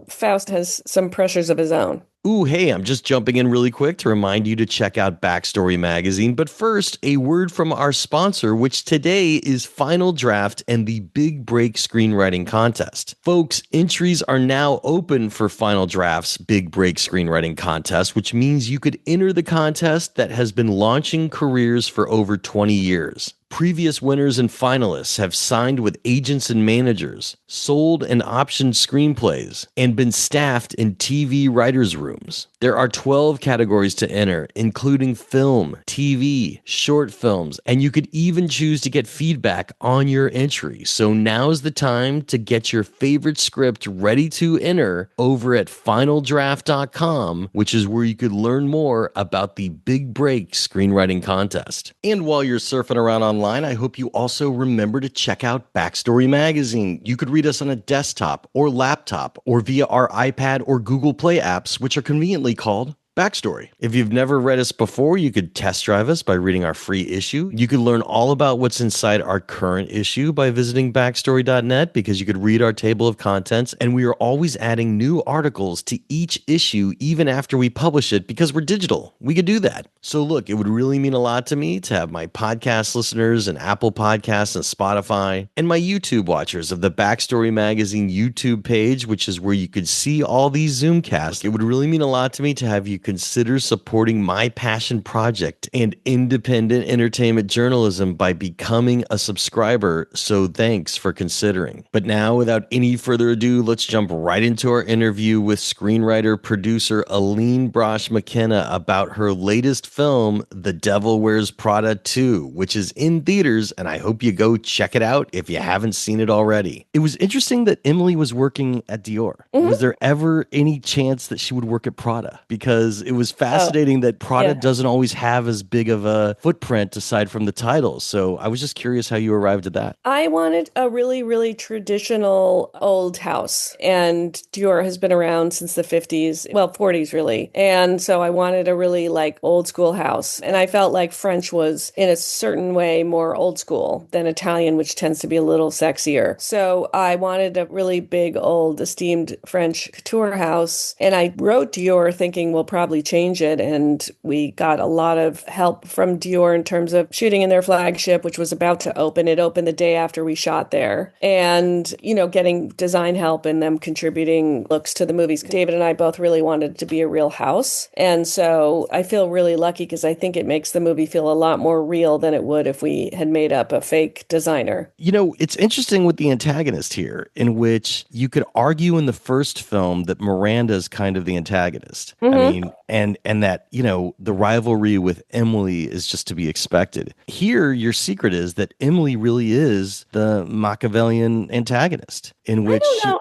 Faust has some pressures of his own. Ooh, hey, I'm just jumping in really quick to remind you to check out Backstory Magazine. But first, a word from our sponsor, which today is Final Draft and the Big Break Screenwriting Contest. Folks, entries are now open for Final Draft's Big Break Screenwriting Contest, which means you could enter the contest that has been launching careers for over 20 years. Previous winners and finalists have signed with agents and managers, sold and optioned screenplays, and been staffed in TV writers' rooms. There are 12 categories to enter, including film, TV, short films, and you could even choose to get feedback on your entry. So now's the time to get your favorite script ready to enter over at finaldraft.com, which is where you could learn more about the Big Break Screenwriting Contest. And while you're surfing around online, I hope you also remember to check out Backstory Magazine. You could read us on a desktop or laptop or via our iPad or Google Play apps, which are conveniently called Backstory. If you've never read us before, you could test drive us by reading our free issue. You could learn all about what's inside our current issue by visiting backstory.net, because you could read our table of contents, and we are always adding new articles to each issue even after we publish it, because we're digital. We could do that. So look, it would really mean a lot to me to have my podcast listeners and Apple Podcasts and Spotify, and my YouTube watchers of the Backstory Magazine YouTube page, which is where you could see all these Zoomcasts. It would really mean a lot to me to have you consider supporting my passion project and independent entertainment journalism by becoming a subscriber. So thanks for considering. But now, without any further ado, let's jump right into our interview with screenwriter producer Aline Brosh McKenna about her latest film, The Devil Wears Prada 2, which is in theaters, and I hope you go check it out if you haven't seen it already. It was interesting that Emily was working at Dior. Was there ever any chance that she would work at Prada? Because it was fascinating that Prada doesn't always have as big of a footprint aside from the titles. So I was just curious how you arrived at that. I wanted a really, really traditional old house, and Dior has been around since the 50s, well, 40s really. And so I wanted a really like old school house. And I felt like French was in a certain way more old school than Italian, which tends to be a little sexier. So I wanted a really big, old, esteemed French couture house. And I wrote Dior thinking we'll probably change it. And we got a lot of help from Dior in terms of shooting in their flagship, which was about to open. It opened the day after we shot there. And, you know, getting design help and them contributing looks to the movies. David and I both really wanted it to be a real house. And so I feel really lucky because I think it makes the movie feel a lot more real than it would if we had made up a fake designer. You know, it's interesting with the antagonist here, in which you could argue in the first film that Miranda is kind of the antagonist. I mean, and that, you know, the rivalry with Emily is just to be expected. Here, your secret is that Emily really is the Machiavellian antagonist, in which I don't know.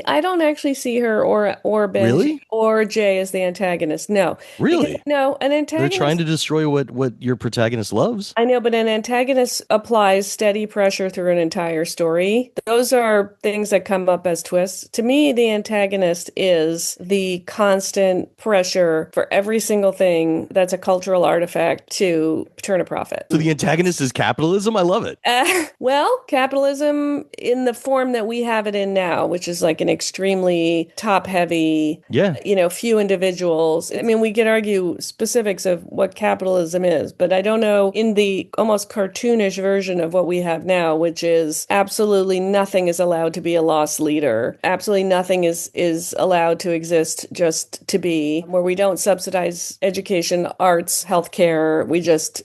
I don't actually see her or Ben Really? or Jay as the antagonist. No. Really? Because, no, an They're antagonist. trying to destroy what your protagonist loves. I know, but an antagonist applies steady pressure through an entire story. Those are things that come up as twists. To me, the antagonist is the constant pressure for every single thing that's a cultural artifact to turn a profit. So the antagonist is capitalism? I love it. Well, capitalism in the form that we have it in now, which is like an extremely top-heavy, Yeah. you know, few individuals. I mean, we could argue specifics of what capitalism is, but I don't know in the almost cartoonish version of what we have now, which is absolutely nothing is allowed to be a lost leader. Absolutely nothing is allowed to exist just to be, where we don't subsidize education, arts, healthcare.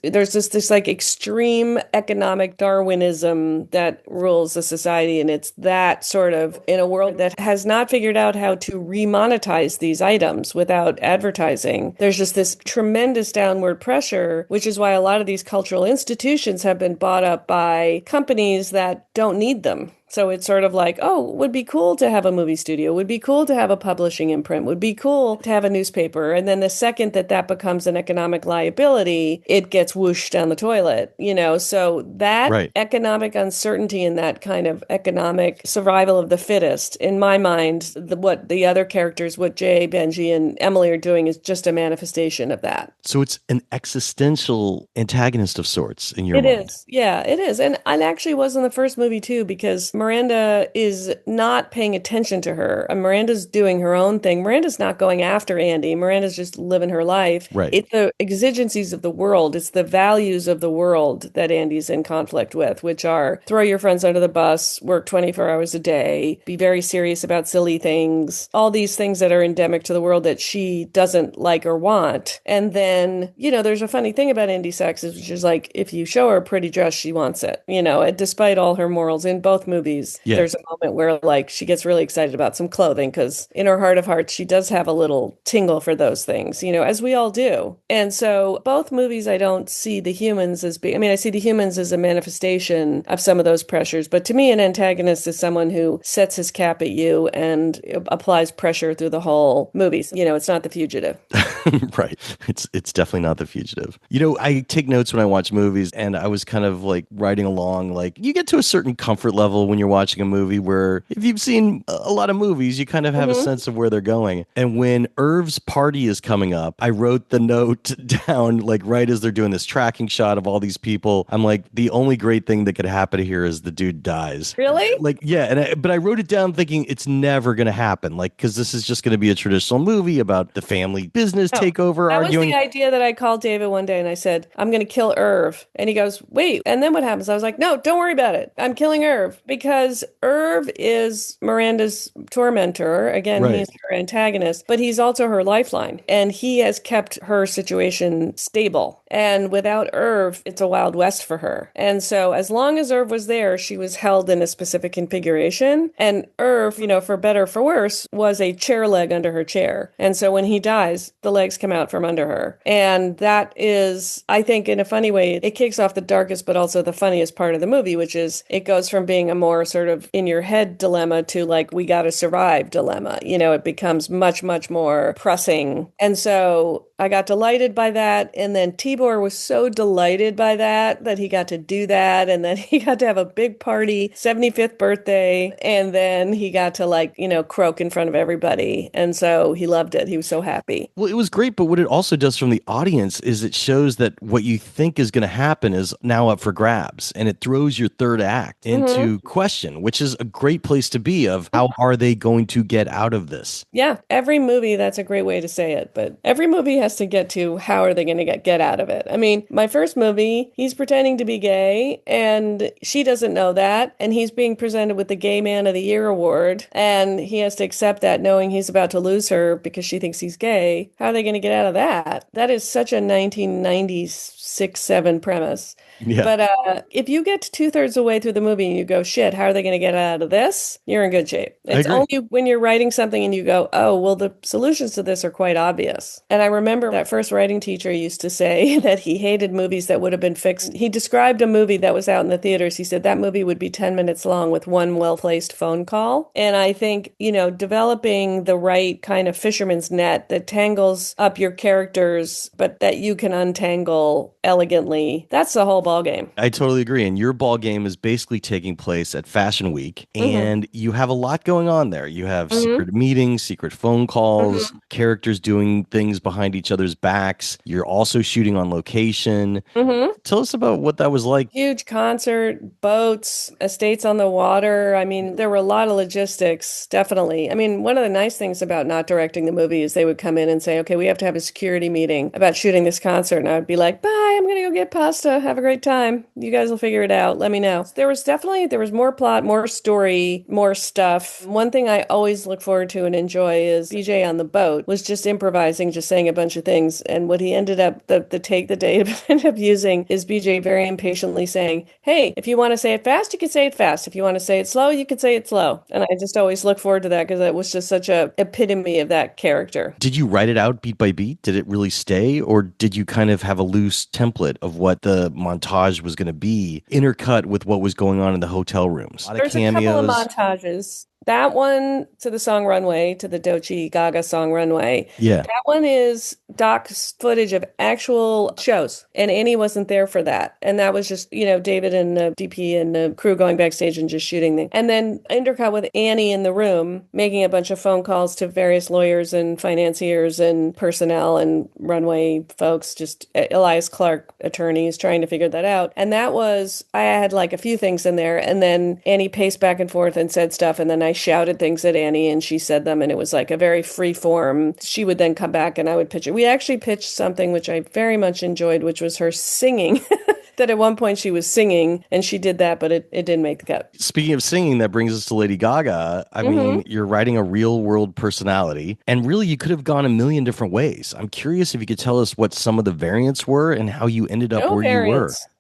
There's just this like extreme economic Darwinism that rules the society. And it's that sort of in a world that has not figured out how to remonetize these items without advertising. There's just this tremendous downward pressure, which is why a lot of these cultural institutions have been bought up by companies that don't need them. So it's sort of like, oh, would be cool to have a movie studio, would be cool to have a publishing imprint, would be cool to have a newspaper. And then the second that becomes an economic liability, it gets whooshed down the toilet, you know? So that economic uncertainty and that kind of economic survival of the fittest, in my mind, what the other characters, what Jay, Benji, and Emily are doing is just a manifestation of that. So it's an existential antagonist of sorts in your mind. It is. Yeah, it is. And it actually was in the first movie too, because Miranda is not paying attention to her. Miranda's doing her own thing. Miranda's not going after Andy. Miranda's just living her life. Right. It's the exigencies of the world. It's the values of the world that Andy's in conflict with, which are throw your friends under the bus, work 24 hours a day, be very serious about silly things, all these things that are endemic to the world that she doesn't like or want. And then, there's a funny thing about Andy Sachs, which is like, if you show her a pretty dress, she wants it, and despite all her morals in both movies, Yeah. there's a moment where like she gets really excited about some clothing because in her heart of hearts, she does have a little tingle for those things, as we all do. And so both movies, I don't see the humans as being, I see the humans as a manifestation of some of those pressures. But to me, an antagonist is someone who sets his cap at you and applies pressure through the whole movie. It's not The Fugitive. Right. It's definitely not The Fugitive. I take notes when I watch movies, and I was kind of like writing along, like you get to a certain comfort level when you're watching a movie where if you've seen a lot of movies, you kind of have a sense of where they're going. And when Irv's party is coming up, I wrote the note down like right as they're doing this tracking shot of all these people. I'm like, the only great thing that could happen here is the dude dies. Really? Like, yeah. But I wrote it down thinking it's never going to happen. Like, because this is just going to be a traditional movie about the family business takeover arguing. That was the idea that I called David one day and I said, I'm going to kill Irv. And he goes, wait, and then what happens? I was like, no, don't worry about it. I'm killing Irv because Irv is Miranda's tormentor. Again, Right. He's her antagonist, but he's also her lifeline. And he has kept her situation stable. And without Irv, it's a Wild West for her. And so as long as Irv was there, she was held in a specific configuration. And Irv, for better or for worse, was a chair leg under her chair. And so when he dies, the legs come out from under her. And that is, I think, in a funny way, it kicks off the darkest but also the funniest part of the movie, which is it goes from being a more sort of in your head dilemma to like, we gotta survive dilemma. It becomes much, much more pressing. And so I got delighted by that. And then Tibor was so delighted by that he got to do that. And then he got to have a big party, 75th birthday. And then he got to croak in front of everybody. And so he loved it. He was so happy. Well, it was great, but what it also does from the audience is it shows that what you think is going to happen is now up for grabs, and it throws your third act into question, which is a great place to be of how are they going to get out of this? Yeah, every movie, that's a great way to say it, but every movie has to get to how are they going to get out of it. My first movie, he's pretending to be gay, and she doesn't know that, and he's being presented with the Gay Man of the Year award, and he has to accept that knowing he's about to lose her because she thinks he's gay. How are they going to get out of that? That is such a 1996-7 premise. Yeah. But if you get to 2/3 of the way through the movie and you go, shit, how are they going to get out of this? You're in good shape. It's only when you're writing something and you go, oh, well, the solutions to this are quite obvious. And I remember that first writing teacher used to say that he hated movies that would have been fixed. He described a movie that was out in the theaters. He said that movie would be 10 minutes long with one well-placed phone call. And I think, developing the right kind of fisherman's net that tangles up your characters, but that you can untangle elegantly, that's the whole ball game. I totally agree. And your ball game is basically taking place at Fashion Week, and you have a lot going on there. You have secret meetings, secret phone calls, characters doing things behind each other's backs. You're also shooting on location. Tell us about what that was like. Huge concert, boats, estates on the water. There were a lot of logistics, definitely. One of the nice things about not directing the movie is they would come in and say, okay, we have to have a security meeting about shooting this concert. And I would be like, bye, I'm going to go get pasta. Have a great time. You guys will figure it out. Let me know. There was more plot, more story, more stuff. One thing I always look forward to and enjoy is BJ on the boat was just improvising, just saying a bunch of things. And what he ended up, the take that Dave ended up using is BJ very impatiently saying, hey, if you want to say it fast, you can say it fast. If you want to say it slow, you can say it slow. And I just always look forward to that because it was just such a epitome of that character. Did you write it out beat by beat? Did it really stay? Or did you kind of have a loose template of what the montage was going to be intercut with what was going on in the hotel rooms? There's a couple of montages. That one to the song Runway, to the Doechii Gaga song Runway. Yeah. That one is Doc's footage of actual shows, and Annie wasn't there for that. And that was just, David and the DP and the crew going backstage and just shooting things. And then intercut with Annie in the room, making a bunch of phone calls to various lawyers and financiers and personnel and Runway folks, just Elias Clark attorneys trying to figure that out. And that was, I had like a few things in there, and then Annie paced back and forth and said stuff, and then I shouted things at Annie and she said them, and it was like a very free form. She would then come back and I would pitch it. We actually pitched something which I very much enjoyed, which was her singing. That at one point she was singing and she did that, but it didn't make the cut. Speaking of singing, that brings us to Lady Gaga. I mean, you're writing a real world personality, and really you could have gone a million different ways. I'm curious if you could tell us what some of the variants were and how you ended up No where variants.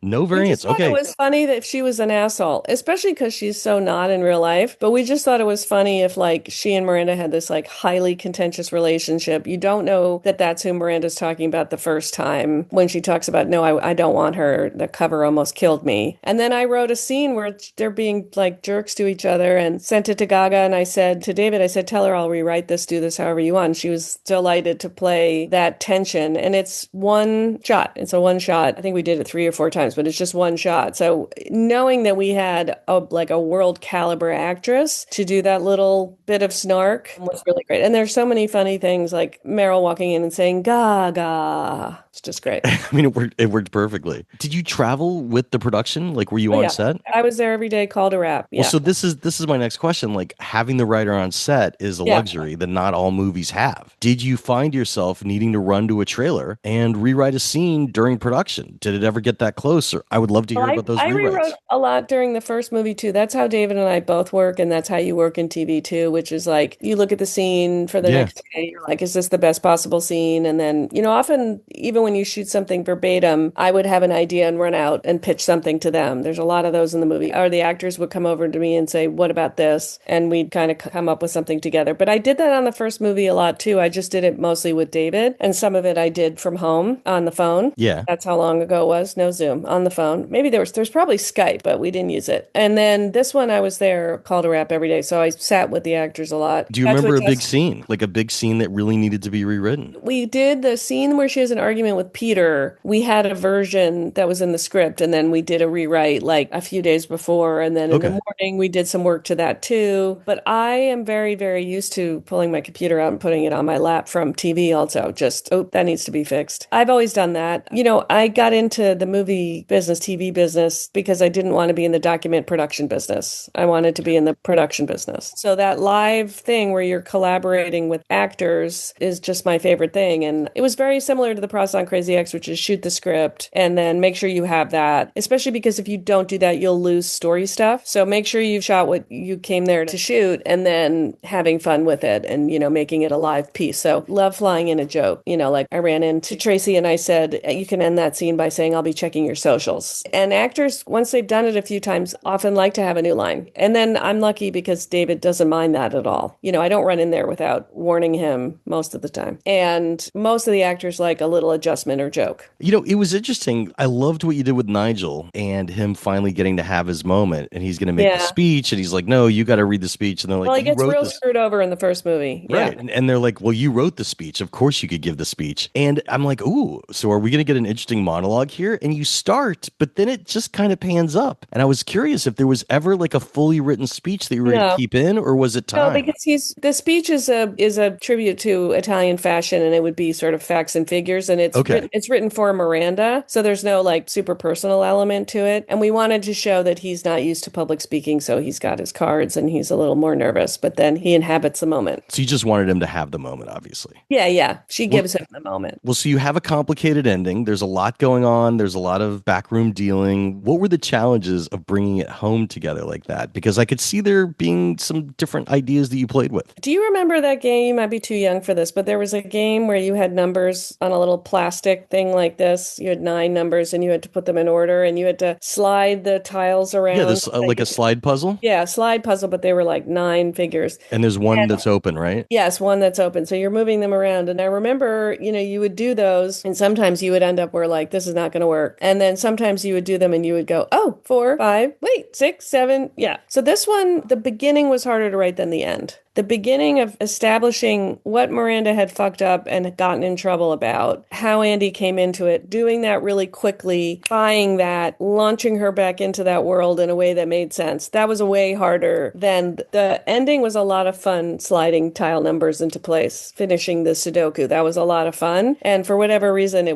you were. No We just variants. thought Okay. it was funny that she was an asshole, especially because she's so not in real life. But we just thought it was funny if like she and Miranda had this like highly contentious relationship. You don't know that that's who Miranda's talking about the first time when she talks about, no, I don't want her. The cover almost killed me. And then I wrote a scene where they're being like jerks to each other and sent it to Gaga. And I said to David, I said, tell her I'll rewrite this, do this however you want. And she was delighted to play that tension. And it's one shot. It's a one shot. I think we did it 3 or 4 times, but it's just one shot. So knowing that we had a world caliber actress to do that little bit of snark was really great. And there's so many funny things like Meryl walking in and saying Gaga. It's just great. I mean, it worked perfectly. Did you travel with the production? Like, were you Oh, on yeah. set? I was there every day, called a wrap. Well, Yeah. so this is my next question. Like, having the writer on set is a Yeah. luxury that not all movies have. Did you find yourself needing to run to a trailer and rewrite a scene during production? Did it ever get that close? Or I would love to hear Well, about those I rewrites. rewrote a lot during the first movie too. That's how David and I both work, and that's how you work in TV too, which is like you look at the scene for the Yeah. next day, you're like, is this the best possible scene? And then, often even when you shoot something verbatim, I would have an idea and run out and pitch something to them. There's a lot of those in the movie. Or the actors would come over to me and say, what about this? And we'd kind of come up with something together. But I did that on the first movie a lot too. I just did it mostly with David, and some of it I did from home on the phone. Yeah. That's how long ago it was. No Zoom, on the phone. Maybe there's probably Skype, but we didn't use it. And then this one I was there, called a wrap every day. So I sat with the actors a lot. Do you Got to remember a big adjust. scene? Like a big scene that really needed to be rewritten? We did the scene where she has an argument with Peter. We had a version that was in the script, and then we did a rewrite like a few days before. And then in the Okay. morning, we did some work to that too. But I am very, very used to pulling my computer out and putting it on my lap from TV also. Just, oh, that needs to be fixed. I've always done that. I got into the movie business, TV business, because I didn't want to be in the document production business. I wanted to be in the production business. So that live thing where you're collaborating with actors is just my favorite thing. And it was very similar to the process on Crazy Ex, which is shoot the script and then make sure you have that, especially because if you don't do that, you'll lose story stuff. So make sure you've shot what you came there to shoot and then having fun with it and, making it a live piece. So love flying in a joke. Like I ran into Tracy and I said, you can end that scene by saying, I'll be checking your socials. And actors, once they've done it a few times, often like to have a new line. And then I'm lucky because David doesn't mind that at all. I don't run in there without warning him most of the time. And most of the actors like a little adjustment or joke. It was interesting. I loved what you did with Nigel and him finally getting to have his moment, and he's going to make the Yeah. speech, and he's like, no, you got to read the speech. And they're like, Well, he you gets wrote real this. screwed over in the first movie. Yeah. Right. And they're like, well, you wrote the speech. Of course you could give the speech. And I'm like, ooh, so are we going to get an interesting monologue here? And you start, but then it just kind of pans up. And I was curious if there was ever like a fully written speech that you were going No. to keep in, or was it No, time? because the speech is a tribute to Italian fashion, and it would be sort of facts and figures, and Okay. it's written for Miranda, so there's no like super personal element to it. And we wanted to show that he's not used to public speaking, so he's got his cards and he's a little more nervous, but then he inhabits the moment. So you just wanted him to have the moment, obviously. Yeah, yeah, she gives him the moment. Well, so you have a complicated ending. There's a lot going on. There's a lot of backroom dealing. What were the challenges of bringing it home together like that? Because I could see there being some different ideas that you played with. Do you remember that game? You might be too young for this, but there was a game where you had numbers on a little plastic plastic thing like this. You had 9 numbers and you had to put them in order and you had to slide the tiles Yeah, around. this like a slide puzzle, Yeah, slide puzzle, but they were like 9 figures. and there's one that's open, right? Yes, one that's open. So you're moving them around. And I remember, you would do those, and sometimes you would end up where like, this is not going to work. And then sometimes you would do them and you would go, oh, 4, 5, wait, 6, 7. Yeah. So this one, the beginning was harder to write than the end. The beginning of establishing what Miranda had fucked up and gotten in trouble about, how Andy came into it, doing that really quickly, buying that, launching her back into that world in a way that made sense. That was way harder than the ending was a lot of fun sliding tile numbers into place, finishing the Sudoku. That was a lot of fun. And for whatever reason,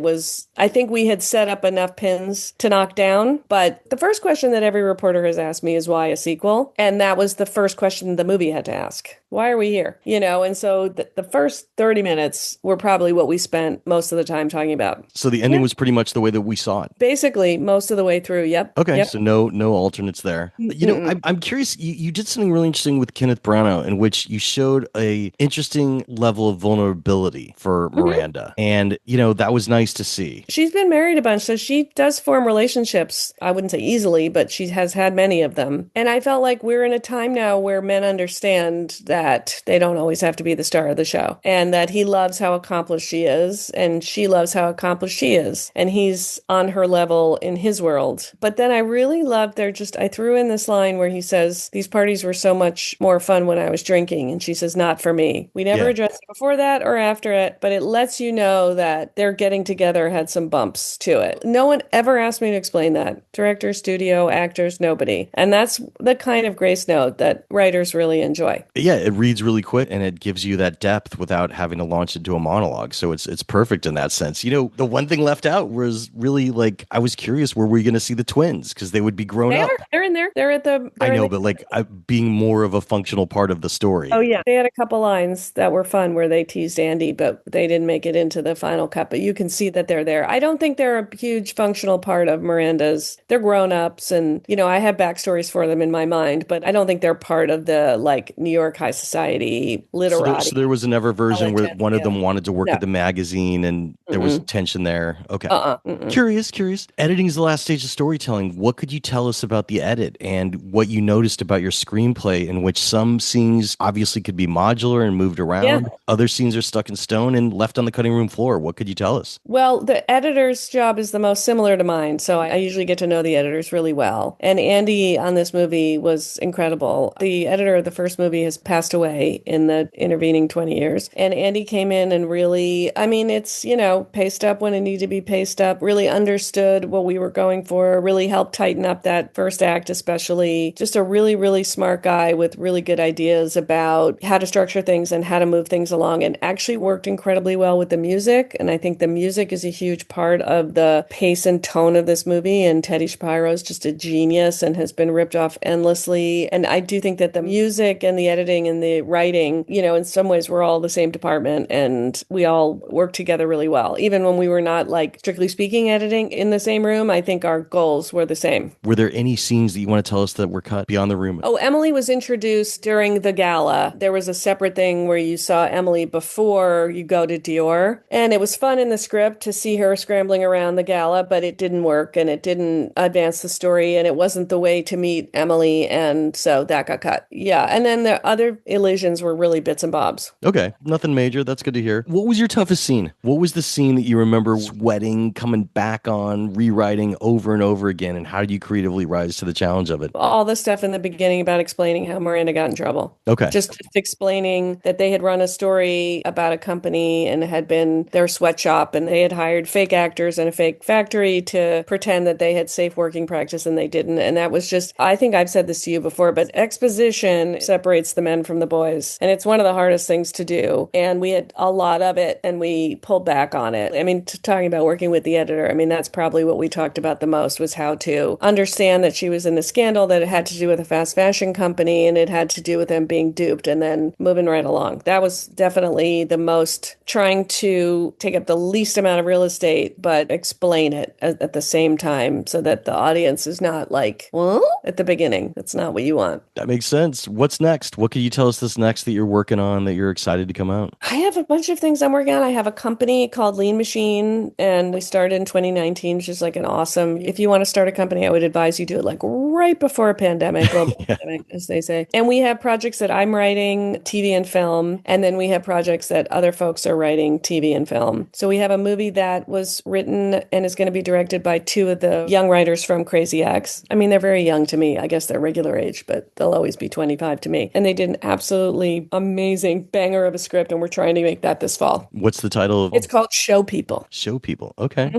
I think we had set up enough pins to knock down. But the first question that every reporter has asked me is why a sequel? And that was the first question the movie had to ask. Why are we here? And so the first 30 minutes were probably what we spent most of the time talking about. So the ending was pretty much the way that we saw it. Basically, most of the way through. Yep. Okay, Yep. so no alternates there. I'm curious. You did something really interesting with Kenneth Branagh, in which you showed a interesting level of vulnerability for Miranda, and that was nice to see. She's been married a bunch, so she does form relationships. I wouldn't say easily, but she has had many of them. And I felt like we're in a time now where men understand that they don't always have to be the star of the show, and that he loves how accomplished she is, and she loves how accomplished she is, and he's on her level in his world. But then I really loved I threw in this line where he says, these parties were so much more fun when I was drinking, and she says, not for me. We never addressed it before that or after it, but it lets you know that their getting together had some bumps to it. No one ever asked me to explain that. Director, studio, actors, nobody. And that's the kind of grace note that writers really enjoy. Yeah, it reads really quick and it gives you that depth without having to launch into a monologue. So it's perfect in that sense. The one thing left out was really like, I was curious, were we going to see the twins? Because they would be grown up. They're in there. They're at the. I know, but like being more of a functional part of the story. Oh, yeah. They had a couple lines that were fun where they teased Andy, but they didn't make it into the final cut. But you can see that they're there. I don't think they're a huge functional part of Miranda's. They're grown-ups, and, I have backstories for them in my mind, but I don't think they're part of the, like, New York high society literati. So there was never version where one of them wanted to work at the magazine and there was tension there. Okay. Curious. Editing is the last stage of storytelling. What could you tell us about the edit and what you noticed about your screenplay, in which some scenes obviously could be modular and moved around? Yeah. Other scenes are stuck in stone and left on the cutting room floor. What could you tell us? Well, the editor's job is the most similar to mine, so I usually get to know the editors really well. And Andy on this movie was incredible. The editor of the first movie has passed away in the intervening 20 years. And Andy came in and really, it's, paced up when it needed to be paced up, really understood what we were going for, really helped tighten up that first act, especially. Just a really, really smart guy with really good ideas about how to structure things and how to move things along, and actually worked incredibly well with the music. And I think the music is a huge part of the pace and tone of this movie. And Teddy Shapiro is just a genius and has been ripped off endlessly. And I do think that the music and the editing and the writing, in some ways we're all the same department and we all work together really well. Even when we were not, like, strictly speaking, editing in the same room, I think our goals were the same. Were there any scenes that you want to tell us that were cut beyond the room? Oh, Emily was introduced during the gala. There was a separate thing where you saw Emily before you go to Dior. And it was fun in the script to see her scrambling around the gala, but it didn't work and it didn't advance the story and it wasn't the way to meet Emily. And so that got cut. Yeah. And then the other elisions were really bits and bobs. Okay. Nothing major. That's good to hear. What was your toughest scene? What was the scene that you remember sweating, coming back on, rewriting over and over again? And how did you creatively rise to the challenge of it? All the stuff in the beginning about explaining how Miranda got in trouble. Okay. Just explaining that they had run a story about a company and it had been their sweatshop and they had hired fake actors in a fake factory to pretend that they had safe working practice and they didn't. And that was just, I think I've said this to you before, but exposition separates the men from the boys. And it's one of the hardest things to do. And we had a lot of it and we pulled back on it. Talking about working with the editor, that's probably what we talked about the most, was how to understand that she was in a scandal, that it had to do with a fast fashion company and it had to do with them being duped and then moving right along. That was definitely the most, trying to take up the least amount of real estate, but explain it at the same time so that the audience is not like, well, at the beginning. That's not what you want. That makes sense. What's next? What could you tell tell us this next that you're working on that you're excited to come out? I have a bunch of things I'm working on. I have a company called Lean Machine, and we started in 2019, which is like an awesome. If you want to start a company, I would advise you do it like right before a pandemic, global Yeah. pandemic, as they say. And we have projects that I'm writing, TV and film, and then we have projects that other folks are writing, TV and film. So we have a movie that was written and is going to be directed by two of the young writers from Crazy X. I mean, they're very young to me. I guess they're regular age, but they'll always be 25 to me. And they did an absolutely amazing banger of a script, and we're trying to make that this fall. What's the title of It's called Show People. Show People? Okay.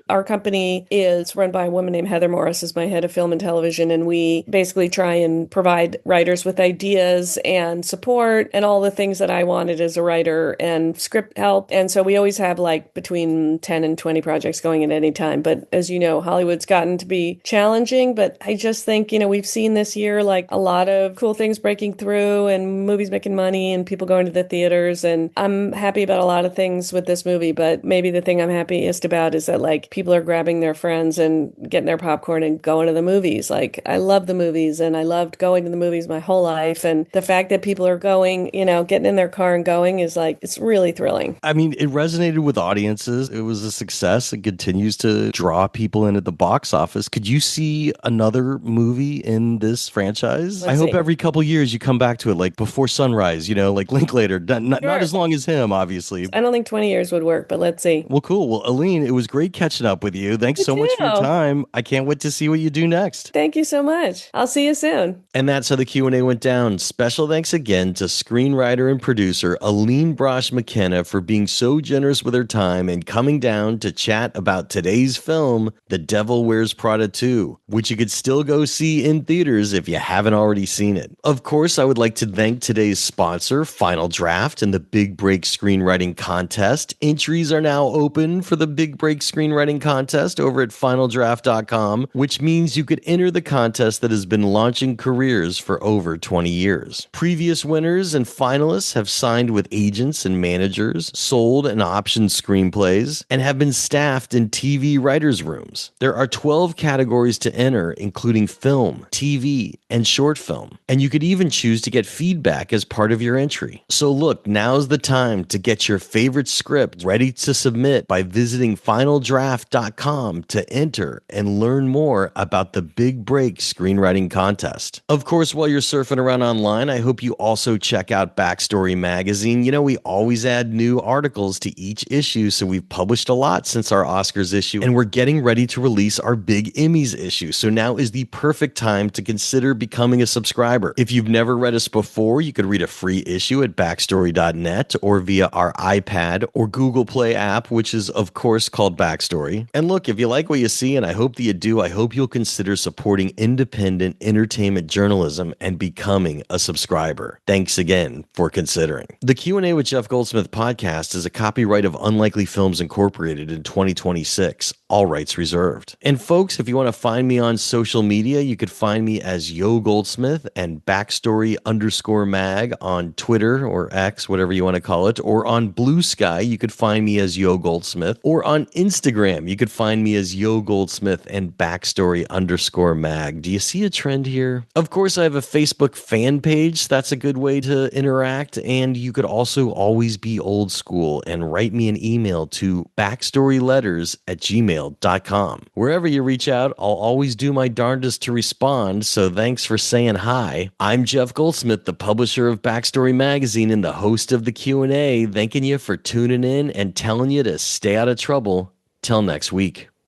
Our company is run by a woman named Heather Morris, is my head of film and television, and we basically try and provide writers with ideas and support and all the things that I wanted as a writer and script help. And so we always have like between 10 and 20 projects going at any time. But as you know, Hollywood's gotten to be challenging, but I just think, we've seen this year like a lot of cool things breaking through and movies making money and people going to the theaters. And I'm happy about a lot of things with this movie, but maybe the thing I'm happiest about is that like people are grabbing their friends and getting their popcorn and going to the movies. Like I love the movies and I loved going to the movies my whole life. And the fact that people are going, getting in their car and going is like, it's really thrilling. I mean, it resonated with audiences. It was a success. It continues to draw people in at the box office. Could you see another movie in this franchise? I hope every couple years you come back to it, like Before Sunrise, like Linklater. Not as long as him, obviously. I don't think 20 years would work, but let's see. Well, cool. Well, Aline, it was great catching up with you. Thanks so much for your time. I can't wait to see what you do next. Thank you so much. I'll see you soon. And that's how the Q&A went down. Special thanks again to screenwriter and producer Aline Brosh McKenna for being so generous with her time and coming down to chat about today's film, The Devil Wears Prada 2, which you could still go see in theaters if you haven't already seen it. Of course, I would like to thank today's sponsor, Final Draft, and the Big Break Screenwriting Contest. Entries are now open for the Big Break Screenwriting Contest over at finaldraft.com, which means you could enter the contest that has been launching careers for over 20 years. Previous winners and finalists have signed with agents and managers, sold and optioned screenplays, and have been staffed in TV writers' rooms. There are 12 categories to enter, including film, TV, and short film. And you could even choose to get feedback as part of your entry. So look, now's the time to get your favorite script ready to submit by visiting finaldraft.com to enter and learn more about the Big Break Screenwriting Contest. Of course, while you're surfing around online, I hope you also check out Backstory Magazine. We always add new articles to each issue, so we've published a lot since our Oscars issue, and we're getting ready to release our Big Emmys issue. So now is the perfect time to consider becoming a subscriber. If you've never read us before, you could read a free issue at backstory.net or via our iPad or Google Play app, which is of course called Backstory. And look, if you like what you see, and I hope that you do, I hope you'll consider supporting independent entertainment journalism and becoming a subscriber. Thanks again for considering. The Q&A with Jeff Goldsmith podcast is a copyright of Unlikely Films Incorporated in 2026. All rights reserved. And folks, if you want to find me on social media, you could find me as Yo Goldsmith and Backstory_mag on Twitter or X, whatever you want to call it, or on Blue Sky, you could find me as Yo Goldsmith, or on Instagram, you could find me as Yo Goldsmith and Backstory_mag. Do you see a trend here? Of course, I have a Facebook fan page. That's a good way to interact. And you could also always be old school and write me an email to backstoryletters@gmail.com. Wherever you reach out, I'll always do my darndest to respond, so thanks for saying hi. I'm Jeff Goldsmith, the publisher of Backstory Magazine and the host of the Q&A, thanking you for tuning in and telling you to stay out of trouble. Till next week.